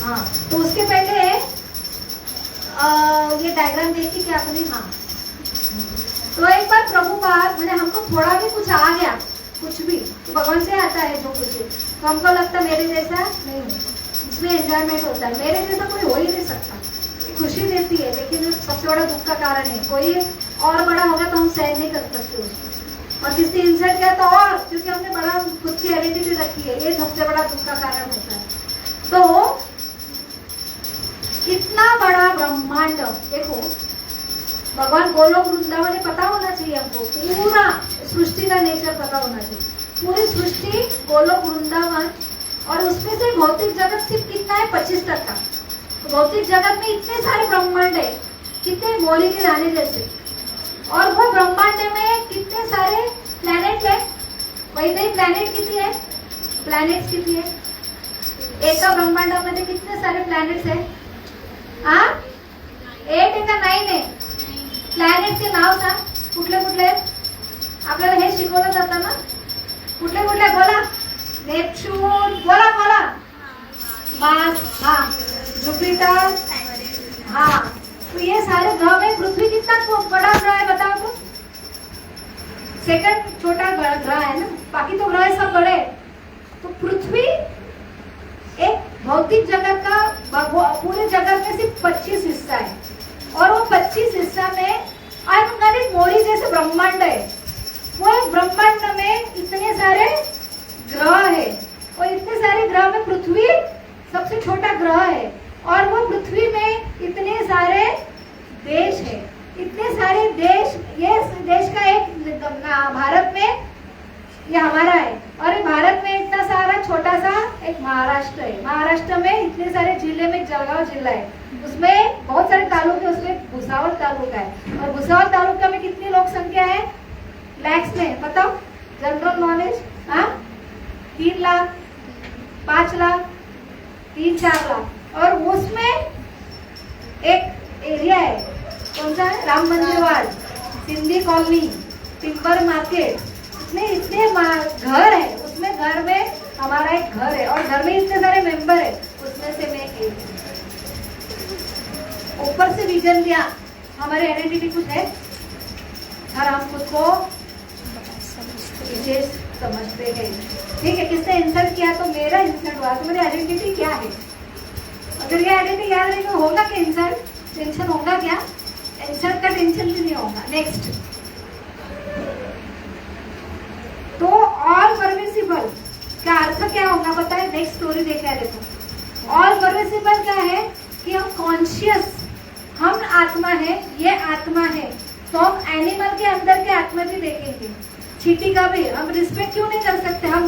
हाँ, तो उसके पहले ये डायग्राम देखी क्या अपनी? हाँ, तो एक बार प्रभुपाद मैंने, हमको थोड़ा भी कुछ आ गया, कुछ भी तो भगवान से आता है जो कुछ, तो हमको लगता मेरे जैसा नहीं है, इसमें एंजॉयमेंट होता है। मेरे जैसा कोई हो ही नहीं सकता, खुशी देती है, लेकिन सबसे बड़ा दुख का कारण है। कोई और बड़ा होगा तो हम सहन नहीं कर सकते उसको, और किसी इंसल्ट किया तो और, क्योंकि हमने बड़ा खुद की आइडेंटिटी रखी है, ये सबसे बड़ा दुख का कारण होता है। तो इतना बड़ा ब्रह्मांड देखो, भगवान गोलोक वृंदावन ने पता होना चाहिए हमको, पूरा सृष्टि का नेचर पता होना चाहिए। पूरी सृष्टि गोलोक वृंदावन, और उसमें से भौतिक जगत सिर्फ कितना है? 25%। तो भौतिक जगत में इतने सारे ब्रह्मांड है, कितने मोली के दाने जैसे, और वो ब्रह्मांड में कितने सारे प्लैनेट है? वही नहीं, प्लैनेट कितनी है? प्लैनेट्स कितनी है? एका ब्रह्मांडामध्ये कितने सारे प्लॅनेट्स आहे? 8 का 9 आहे? प्लॅनेटचे नाव सांग, कुठले कुठले आहेत? आपल्याला हे शिकवलं जातं ना, कुठले कुठले? बोला. नेपच्यून, बोला बोला. मार्स, हाँ, जुपिटर, हाँ, तो ये सारे ग्रह में पृथ्वी कितना बड़ा ग्रह है बताओ तो? सेकंड छोटा ग्रह है ना, बाकी तो ग्रह सब बड़े। तो पृथ्वी एक भौतिक जगत का, पूरे जगत में सिर्फ 25 हिस्सा है, और वो 25 हिस्सा में अनगिनत मोड़ी जैसे ब्रह्मांड है। वो एक ब्रह्मांड में इतने सारे ग्रह है, और इतने सारे ग्रह में पृथ्वी सबसे छोटा ग्रह है, और वो पृथ्वी में इतने सारे देश है, इतने सारे देश। ये देश का एक भारत में ये हमारा है, और भारत में इतना सारा छोटा सा एक महाराष्ट्र है। महाराष्ट्र में इतने सारे जिले में जलगांव जिला है, उसमें बहुत सारे तालुके, उसमें भुसावल तालुका है, और भुसावल तालुका में कितनी लोक संख्या है? लैक्स में, बताओ जनरल नॉलेज। 3 लाख, 5 लाख, 3-4 लाख, और उसमें एक एरिया है, कौन सा है? राम मंदिर ward, Sindhi colony, timber market, इतने घर है। उसमें घर में हमारा एक घर है, और घर में इतने सारे मेंबर है, उसमें से मैं एक। ऊपर से विजन दिया, हमारे आइडेंटिटी कुछ है, और हम खुद को विशेष समझते हैं। ठीक है, किसने इंसल्ट किया तो मेरा इंसल्ट हुआ, तो मेरी आइडेंटिटी क्या है? अगर ये आइडेंटिटी याद रही तो होगा क्या इंसल्ट? टेंशन होगा क्या? इंसल्ट का टेंशन भी नहीं होगा। नेक्स्ट, तो ऑल परमिसिबल का अर्थ क्या होगा बताए? नेक्स्ट स्टोरी देखा है, देखो। ऑल परमिसिबल क्या है? कि हम कॉन्शियस, हम आत्मा है, ये आत्मा है, तो हम एनिमल के अंदर के आत्मा भी देखेंगे। चींटी का भी हम रिस्पेक्ट क्यों नहीं कर सकते? हम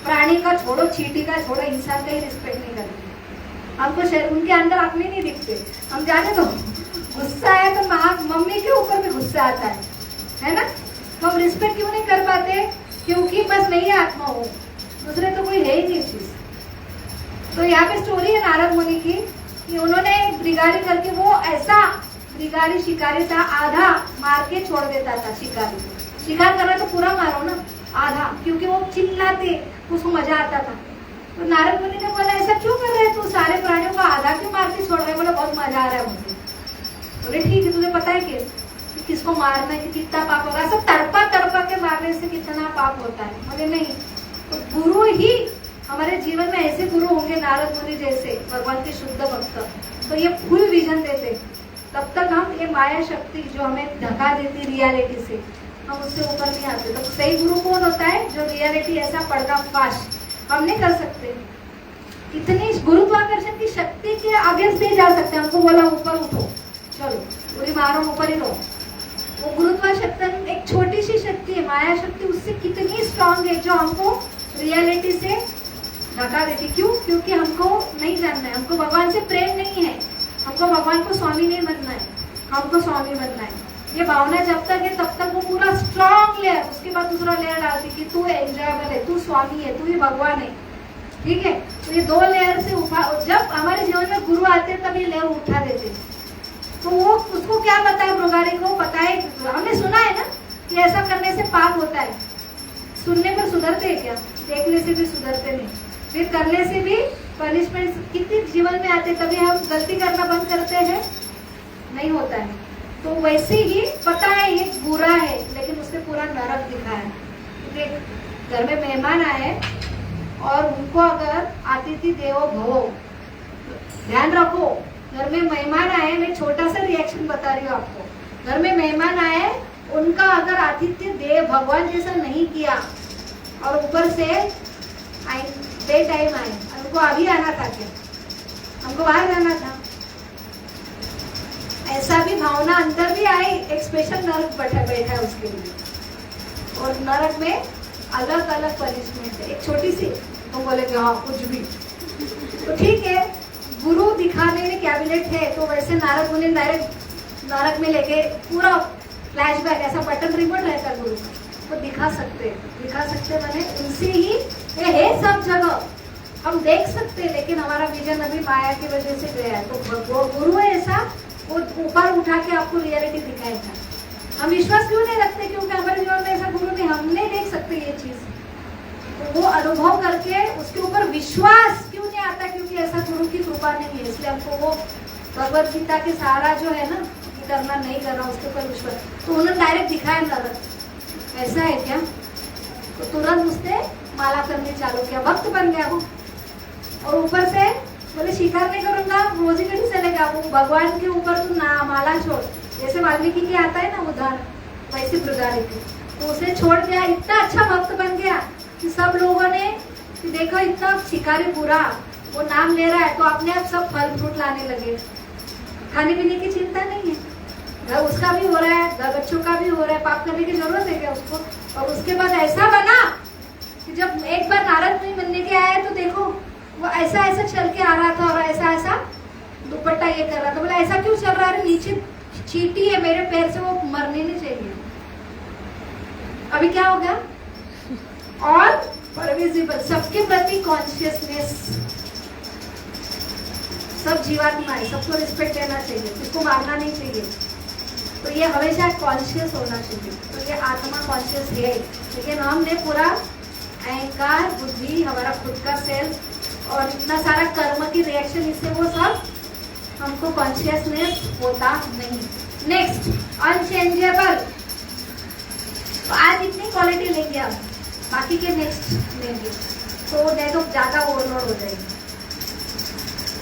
प्राणी का छोड़ो, चींटी का छोड़ो, इंसान का ही रिस्पेक्ट नहीं करेंगे। हमको उनके अंदर आत्मे नहीं दिखते। हम जाने तो गुस्सा है तो मम्मी के ऊपर भी गुस्सा आता है ना? तो हम रिस्पेक्ट क्यों नहीं कर पाते? क्योंकि बस मैं ही आत्मा हूँ, दूसरे तो कोई है ही नहीं चीज। तो यहाँ पे स्टोरी है नारद मुनि की कि उन्होंने ब्रिगारी करके, वो ऐसा ब्रिगारी शिकारी था, आधा मार के छोड़ देता था शिकारी को। शिकार कर रहा तो पूरा मारो ना, आधा, क्योंकि वो चिल्लाते, उसको मजा आता था। तो नारद मुनि ने बोला ऐसा क्यों कर रहे तू, सारे प्राणियों को आधा क्यों मार के छोड़ रहे? बोला बहुत मजा आ रहा है मुझे। बोले ठीक है, तुझे पता है कि किसको मारना है, कि कितना पाप होगा? सब तड़पा तड़पा के मारने से कितना पाप होता है? बोले नहीं, तो गुरु ही हमारे जीवन में ऐसे गुरु होंगे नारद मुनि जैसे, भगवान के शुद्ध भक्त, तो ये फुल विजन देते। तब तक हम ये माया शक्ति जो हमें धक्का देती रियलिटी से, हम उससे ऊपर नहीं आते। तो सही गुरु कौन होता है? जो रियलिटी ऐसा पड़ता फास्ट हम नहीं कर सकते। इतनी गुरुत्वाकर्षण की शक्ति के आगे से जा सकते हैं। हमको बोला ऊपर उठो, चलो पूरी मारो, ऊपर ही रहो। वो गुरुत्वाकर्षण एक छोटी सी शक्ति है, माया शक्ति उससे कितनी स्ट्रांग है, जो हमको रियलिटी से धक्का देती। क्यों? क्योंकि हमको नहीं जानना है, हमको भगवान से प्रेम नहीं है, हमको भगवान को स्वामी नहीं बनना है, हमको स्वामी बनना है। ये भावना जब तक है तब तक वो पूरा स्ट्रांग लेयर, उसके बाद दूसरा लेयर डालती कि तू एंजॉयबल है, तू स्वामी है, तू ही भगवान है। ठीक है, तो ये दो लेयर से जब हमारे जीवन में गुरु आते हैं तब ये लेयर उठा देते। तो वो उसको क्या पता है? ब्रह्मचारी को पता है, हमने सुना है ना कि ऐसा करने से पाप होता है। सुनने पर सुधरते हैं क्या? देखने से भी सुधरते नहीं, फिर करने से भी पनिशमेंट कितनी जीवन में आते, तभी हम गलती करना बंद करते हैं, नहीं होता है। तो वैसे ही पता है ये बुरा है, लेकिन उससे पूरा नरक दिखा है। क्योंकि घर में मेहमान आए और उनको अगर अतिथि देवो भवो, ध्यान रखो, घर में मेहमान आए, मैं छोटा सा रिएक्शन बता रही हूँ आपको। घर में मेहमान आए, उनका अगर आतिथ्य देव भगवान जैसा नहीं किया और ऊपर से बे टाइम आए, हमको अभी आना था क्या? हमको बाहर जाना था, ऐसा भी भावना अंदर भी आई। एक स्पेशल नरक बैठा है उसके लिए, और नरक में अलग अलग पनिशमेंट है। एक छोटी सी तो बोले कि हाँ कुछ भी, तो ठीक है, गुरु दिखाने में कैबिनेट है, तो वैसे नारद मुनि डायरेक्ट नरक में लेके पूरा फ्लैशबैक, ऐसा बटन रिमोट रहता गुरु का, वो दिखा सकते मैंने उनसे ही ये है सब जगह हम देख सकते, लेकिन हमारा विजन अभी माया की वजह से गया है। तो गुरु है ऐसा, वो ऊपर उठा के आपको रियलिटी दिखाएगा। हम विश्वास क्यों नहीं रखते? क्योंकि हमारे जीवन में ऐसा गुरु नहीं, हम नहीं देख सकते ये चीज। तो वो अनुभव करके उसके ऊपर विश्वास क्यों नहीं आता? क्योंकि ऐसा गुरु की कृपा नहीं है, इसलिए हमको वो भगवत गीता के सहारा जो है ना, करना नहीं करना, उसके ऊपर विश्वास। तो उन्होंने डायरेक्ट दिखाया नरक, ऐसा है क्या? तो तुरंत उसने माला करने चालू किया, भक्त बन गया वो। और ऊपर से बोले शिकार नहीं करूंगा, रोजी कटी चलेगा, वो भगवान के ऊपर तू ना माला छोड़, जैसे वाल्मीकि की आता है ना उदाहरण, वैसे ब्रजारी की, तो उसे छोड़ दिया। इतना अच्छा भक्त बन गया कि सब लोगों ने कि देखो इतना शिकारी बुरा, वो नाम ले रहा है, तो अपने आप सब फल फ्रूट लाने लगे। खाने पीने की चिंता नहीं है, घर उसका भी हो रहा है, घर बच्चों का भी हो रहा है, पाप करने की जरूरत है क्या उसको? और उसके बाद ऐसा बना कि जब एक बार नारद मुनि बनने के आया, तो देखो वो ऐसा ऐसा चल के आ रहा था और ऐसा ऐसा दुपट्टा ये कर रहा था। बोला ऐसा क्यों चल रहा है? नीचे चींटी है मेरे पैर से, वो मरने नहीं चाहिए। अभी क्या हो गया? और परविजिबल, सबके प्रति कॉन्शियसनेस, सब जीवात्मा है, सबको रिस्पेक्ट देना चाहिए, किसको मारना नहीं चाहिए। तो ये हमेशा कॉन्शियस होना चाहिए। तो ये आत्मा कॉन्शियस है, लेकिन हमने पूरा अहंकार, बुद्धि, हमारा खुद का सेल्फ और इतना सारा कर्म की रिएक्शन, इससे वो सब हमको कॉन्शियसनेस होता नहीं। Next, unchangeable. तो आज इतनी क्वालिटी लेंगे हम, बाकी के नेक्स्ट लेंगे, तो नहीं तो ज्यादा ओवरलोड हो जाएगी।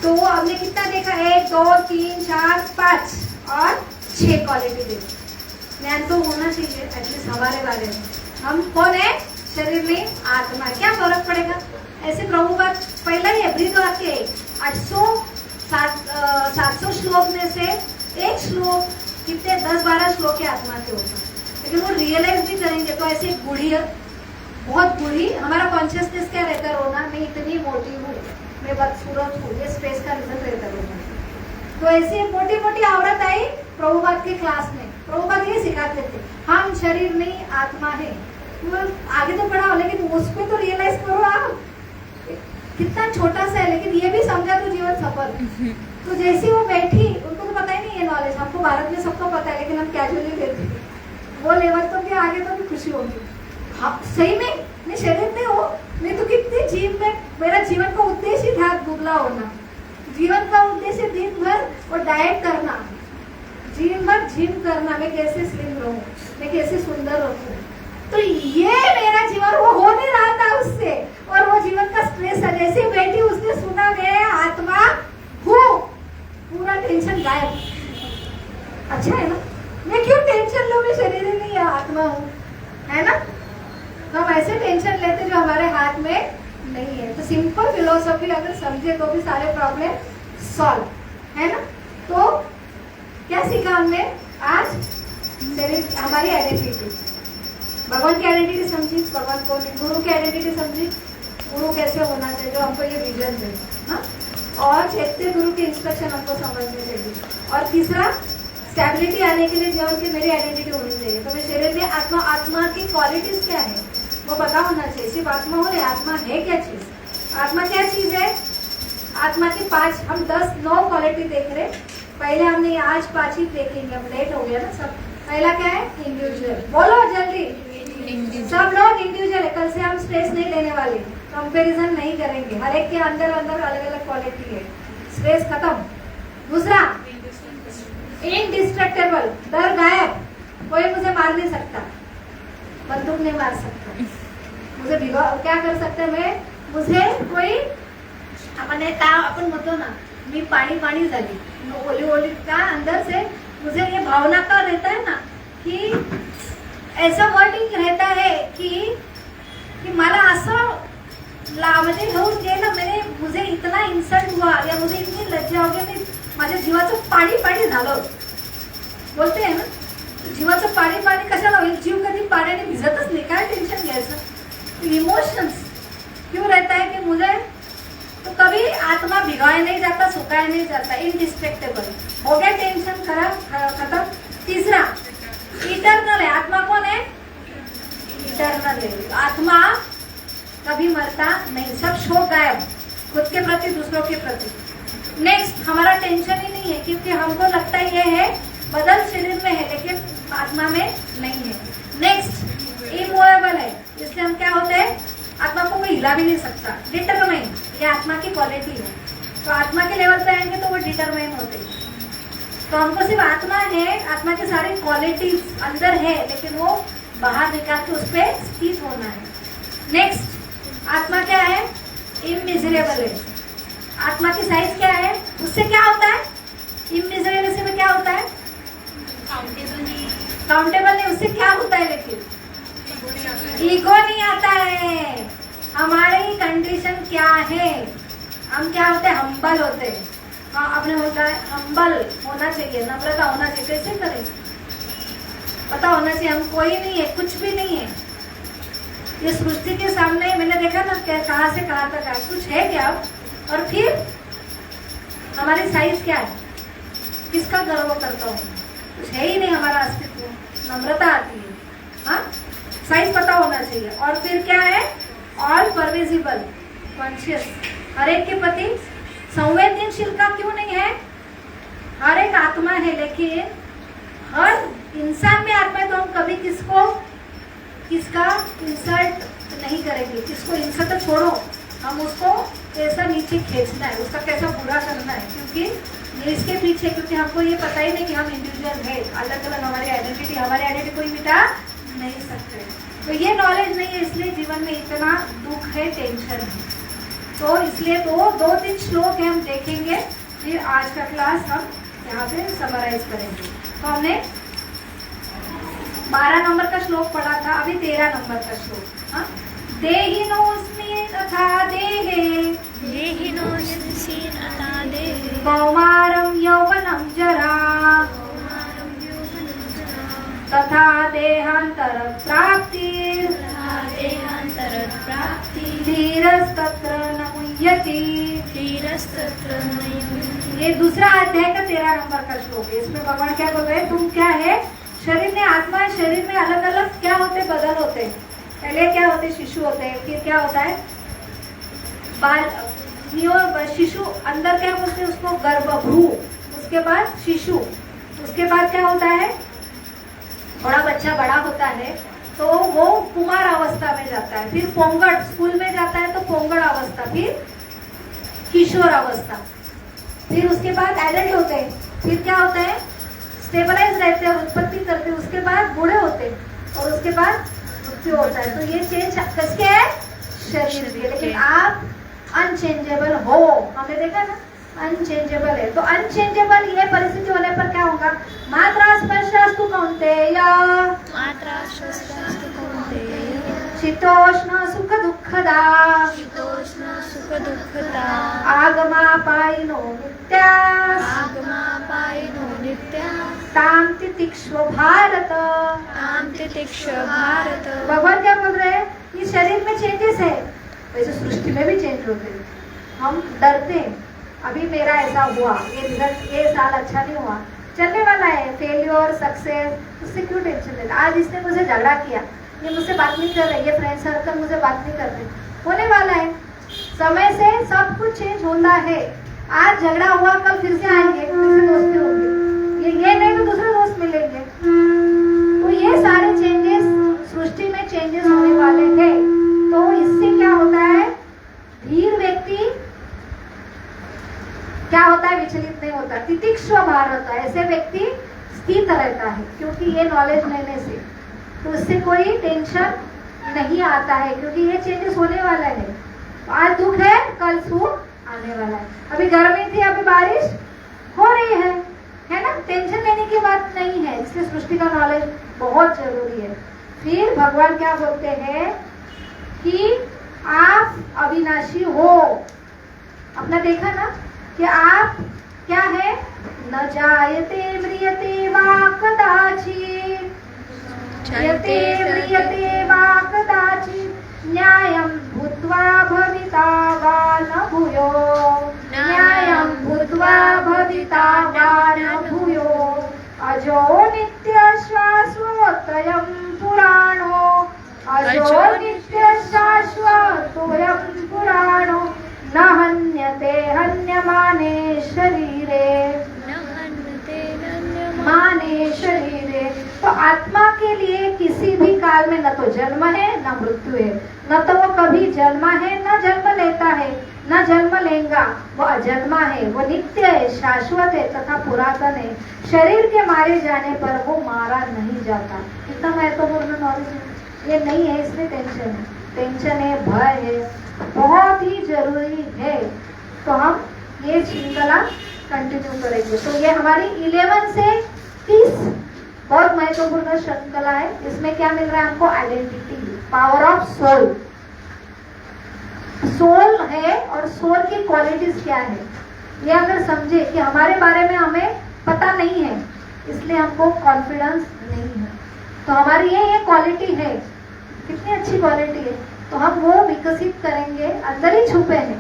तो वो हमने कितना देखा? 1 2 3 4 5 और 6 क्वालिटी देखी। ज्ञान तो होना चाहिए एटलीस्ट हमारे बारे में। हम कौन है? शरीर में आत्मा। क्या फर्क पड़ेगा? ऐसे प्रभुपाद पहला ही ब्रीद वाक्य 700 श्लोक में से एक श्लोक कितने 10-12 श्लोक है आत्मा के ऊपर, लेकिन वो रियलाइज भी करेंगे तो ऐसे बूढ़ी, बहुत बूढ़ी, हमारा कॉन्शियसनेस क्या रहता है, रोना, मैं इतनी मोटी हूँ, मैं बदसूरत हूँ, ये स्ट्रेस का रिजल्ट रहता है रोना। तो ऐसी मोटी मोटी औरत आई प्रभुपाद के क्लास में, प्रभुपाद ये सिखाते थे, हम शरीर नहीं आत्मा है। वो आगे तो पढ़ा, लेकिन उसको तो रियलाइज करो आप, कितना छोटा सा है, लेकिन ये भी समझा तो जीवन सफल। तो जैसी वो बैठी, उनको तो पता ही नहीं है नॉलेज, हमको भारत में सबको पता है, लेकिन हम कैजुअली लेते हैं। वो लेवल तो भी आगे तो भी खुशी होगी, हाँ सही में मैं शरीर में हूँ, मैं तो कितनी जीव में, मेरा जीवन का उद्देश्य था दुबला होना, जीवन का उद्देश्य दिन भर वो डाइट करना, दिन भर जिम करना, मैं कैसे स्लिम रहूं, मैं कैसे सुंदर रहूं। तो ये मेरा जीवन वो हो नहीं रहा था उससे, और वो जीवन का स्ट्रेस है। जैसे बैठी उसने सुना मैं आत्मा हूँ, पूरा टेंशन गायब। अच्छा है ना, मैं क्यों टेंशन लूं, मैं शरीर ही नहीं है, आत्मा हूँ, है ना। तो हम ऐसे टेंशन लेते जो हमारे हाथ में नहीं है। तो सिंपल फिलोसॉफी अगर समझे तो भी सारे प्रॉब्लम सॉल्व, है ना। तो क्या सीखा हमने आज, शरीर हमारी आइडेंटिटी, भगवान की आइडेंटिटी समझी, भगवान कौन है, गुरु की आइडेंटिटी समझी, गुरु कैसे होना चाहिए जो हमको ये विजन दे, हाँ, और चैत्य गुरु की इंस्ट्रक्शन हमको समझनी चाहिए। और तीसरा, स्टेबिलिटी आने के लिए जीवन की मेरी आइडेंटिटी होनी चाहिए। तो मैं शरीर में आत्मा, आत्मा की क्वालिटीज क्या है वो पता होना चाहिए। सिर्फ आत्मा हो रही, आत्मा है क्या चीज, आत्मा क्या चीज है। आत्मा की 5, हम 9 क्वालिटी देख रहे, पहले हमने आज 5 ही देखेंगे, अब लेट हो गया ना सब। पहला क्या है, इंडिविजुअल, बोलो जल्दी, सब लोग इंडिविजुअल है। कल से हम स्ट्रेस नहीं लेने वाले, कंपैरिजन नहीं करेंगे, हर एक के अंदर अंदर अलग अलग क्वालिटी है, स्ट्रेस खत्म। दूसरा, इनडिस्ट्रक्टेबल, डर गायब, कोई मुझे मार नहीं सकता, बंदूक नहीं मार सकता, मुझे क्या कर सकते मैं, मुझे कोई अपन म्हणतो ना, मी पाणी झाली, ओली का अंदर से मुझे ये भावना का रहता है ना कि ऐसा वर्डिंग रहता है कि मला असं म्हणजे घेऊन गेलं, मैंने मुझे इतना इंसल्ट हुआ या मुझे इतनी लज्जा हो गई, मी माझ्या जीवाचं पाणी झालं, बोलते हैं ना, जीवाचं पाणी कशाला होईल, जीव कधी पाण्याने भिजतच नाही, काय टेंशन घ्यायचं। इमोशंस क्यों रहता है कि मुझे, तो कभी आत्मा भिगाया नहीं जाता, सुखाया नहीं जाता, इनडिस्ट्रक्टेबल हो गया, टेंशन खत्म। तीसरा, इटर्नल है, आत्मा कौन है, इटर्नल है, आत्मा कभी मरता नहीं, सब शोक गायब, खुद के प्रति दूसरों के प्रति। नेक्स्ट, हमारा टेंशन ही नहीं है, क्योंकि हमको लगता है ये है बदल शरीर में है, लेकिन आत्मा में नहीं है। नेक्स्ट, इमूवेबल है, इसलिए हम क्या होते हैं, आत्मा को कोई हिला भी नहीं सकता, डिटरमाइन, ये आत्मा की क्वालिटी है। तो आत्मा के लेवल पे आएंगे तो वो डिटरमाइन होते हैं। तो हमको सिर्फ आत्मा है, आत्मा की सारी क्वालिटीज अंदर है, लेकिन वो बाहर निकाल के उस पर स्थित होना है। नेक्स्ट, आत्मा क्या है, इमिजरेबल है, आत्मा की साइज क्या है, उससे क्या होता है, इमिजरेबल से क्या होता है, काउंटेबल नहीं, उससे क्या होता है, लेकिन ईगो नहीं आता है। हमारी कंडीशन क्या है, हम क्या होते हैं, हम्बल होते हैं। हाँ, आपने होता है हम्बल होना चाहिए, नम्रता होना चाहिए, कैसे करें, पता होना चाहिए हम कोई नहीं है, कुछ भी नहीं है। ये सृष्टि के सामने मैंने देखा ना, कहाँ से कहाँ तक है, कुछ है क्या। और फिर हमारी साइज क्या है, किसका गर्व करता हूँ, कुछ है ही नहीं हमारा अस्तित्व, नम्रता आती है। हाँ, साइज पता होना चाहिए। और फिर क्या है, ऑल परवेजिबल, कॉन्शियस, हर एक के प्रति संवेदनशीलता क्यों नहीं है, हर एक आत्मा है, लेकिन हर इंसान में आत्मा है, तो हम कभी किसका इंसल्ट नहीं करेंगे, किसको इंसल्ट तो छोड़ो, हम उसको कैसा नीचे खींचना है, उसका कैसा बुरा करना है, क्योंकि इसके पीछे, क्योंकि हमको ये पता ही नहीं कि हम इंडिविजुअल है, अलग अलग हमारी आइडेंटिटी कोई मिटा नहीं सकते। तो ये नॉलेज नहीं है, इसलिए जीवन में इतना दुख है, टेंशन है। तो इसलिए तो 2-3 श्लोक है हम देखेंगे, फिर आज का क्लास हम यहाँ पे समराइज करेंगे। तो हमने 12 नंबर का श्लोक पढ़ा था, अभी 13 नंबर का श्लोक। हाँ, देहिनोऽस्मि तथा देहे, कौमारं यौवनं जरा, तथा देहांतर प्राप्ति धीरस्तत्र न मुह्यति। ये दूसरा अध्याय का 13 नंबर का श्लोक है। इसमें भगवान क्या बोल रहे हैं, तुम क्या है, शरीर में आत्मा है, शरीर में अलग अलग क्या होते, बदल होते हैं। पहले क्या होते, शिशु होते हैं, फिर क्या होता है बाल शिशु, अंदर क्या बोलते हैं उसको, गर्भभ्रू, उसके बाद शिशु, उसके बाद क्या होता है, बड़ा बच्चा बड़ा होता है तो वो कुमार अवस्था में जाता है, फिर पोंगड़, स्कूल में जाता है तो पोंगड़ अवस्था, फिर किशोर अवस्था, फिर उसके बाद एडल्ट होते हैं, फिर क्या होता है स्टेबलाइज रहते हैं, उत्पत्ति करते हैं, उसके बाद बूढ़े होते हैं और उसके बाद मृत्यु होता है। तो ये चेंज किसके है, शरीर के। लेकिन आप अनचेंजेबल हो, हमने देखा ना अनचेंजेबल है। तो अनचेंजेबल ये परिस्थिति होने पर क्या होगा, मात्रा स्पर्शास्तु कौन्तेय, शीतोष्ण सुख दुःखदा, आगमापायिनो नित्या, तां तितिक्ष्व भारत। भगवान क्या बोल रहे हैं, ये शरीर में चेंजेस है, वैसे सृष्टि में भी चेंज होते हैं। हम डरते हैं, अभी मेरा ऐसा हुआ, ये रिजल्ट ये साल अच्छा नहीं हुआ, चलने वाला है, फेलियर सक्सेस, उससे क्यों टेंशन लेना। आज इसने मुझे झगड़ा किया, ये मुझसे बात नहीं कर रही, ये फ्रेंड सर्कल मुझे बात नहीं कर रहे, होने वाला है, समय से सब कुछ चेंज होता है। आज झगड़ा हुआ, कल फिर से आएंगे, फिर से दोस्ती होंगी, ये नहीं तो दूसरे दोस्त मिलेंगे। तो ये सारे चेंजेस सृष्टि में चेंजेस होने वाले हैं। तो इससे क्या होता है, धीर व्यक्ति क्या होता है, विचलित नहीं होता, तितिक्ष्व भारत, ऐसे व्यक्ति स्थित रहता है, क्योंकि ये नॉलेज लेने से तो उससे कोई टेंशन नहीं आता है, क्योंकि ये चेंजेस होने वाला है। आज दुख है, कल सुख आने वाला है। अभी गर्मी थी, अभी बारिश हो रही है ना, टेंशन लेने की बात नहीं है। इसलिए सृष्टि का नॉलेज बहुत जरूरी है। फिर भगवान क्या बोलते हैं कि आप अविनाशी हो। अपना देखा ना कि आप क्या है, न जायते म्रियते वा कदाचित्, जायते म्रियते वा कदाचित्, न्यायं भूत्वा भविता वा न भूयो, न्यायं भूत्वा भविता वा न भूयो, अजो नित्य शाश्वतोऽयं पुराणो, अजो नित्य शाश्वतोऽयं पुराणो, न हन्यते हन्यमाने शरीरे, माने शरीरे। तो आत्मा के लिए किसी भी काल में न तो जन्म है न मृत्यु है, न तो वो कभी जन्मा है न जन्म लेता है न जन्म लेगा, वो अजन्मा है, वो नित्य है, शाश्वत है तथा पुरातन है। शरीर के मारे जाने पर वो मारा नहीं जाता। इतना महत्वपूर्ण नॉलेज है, ये नहीं है इसलिए टेंशन है, भय है, बहुत ही जरूरी है। तो हम ये श्रृंखला कंटिन्यू करेंगे। तो ये हमारी 11 से 30 बहुत महत्वपूर्ण श्रृंखला है। इसमें क्या मिल रहा है हमको, identity, power of soul. Soul है और सोल की क्वालिटीज क्या है, ये अगर समझे कि हमारे बारे में हमें पता नहीं है, इसलिए हमको कॉन्फिडेंस नहीं है। तो हमारी ये क्वालिटी है, कितनी अच्छी क्वालिटी है, तो हम वो विकसित करेंगे, अंदर ही छुपे हैं।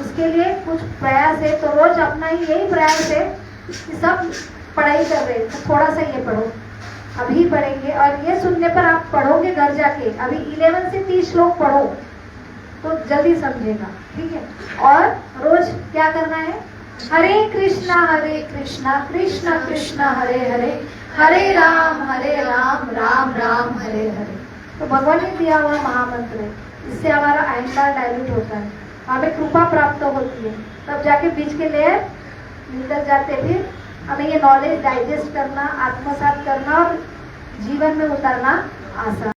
उसके लिए कुछ प्रयास है, तो रोज अपना ही यही प्रयास है कि सब पढ़ाई कर रहे हैं तो थोड़ा सा ये पढ़ो, अभी पढ़ेंगे और ये सुनने पर आप पढ़ोगे घर जाके, अभी 11 से 30 श्लोक पढ़ो तो जल्दी समझेगा, ठीक है। और रोज क्या करना है, हरे कृष्णा कृष्ण कृष्ण हरे हरे, हरे राम राम राम हरे हरे। तो भगवान ने दिया हुआ महामंत्र है, इससे हमारा अहंकार डायल्यूट होता है, हमें कृपा प्राप्त होती है, तब जाके बीच के लेयर निकल जाते। फिर हमें ये नॉलेज डाइजेस्ट करना, आत्मसात करना और जीवन में उतारना आसान।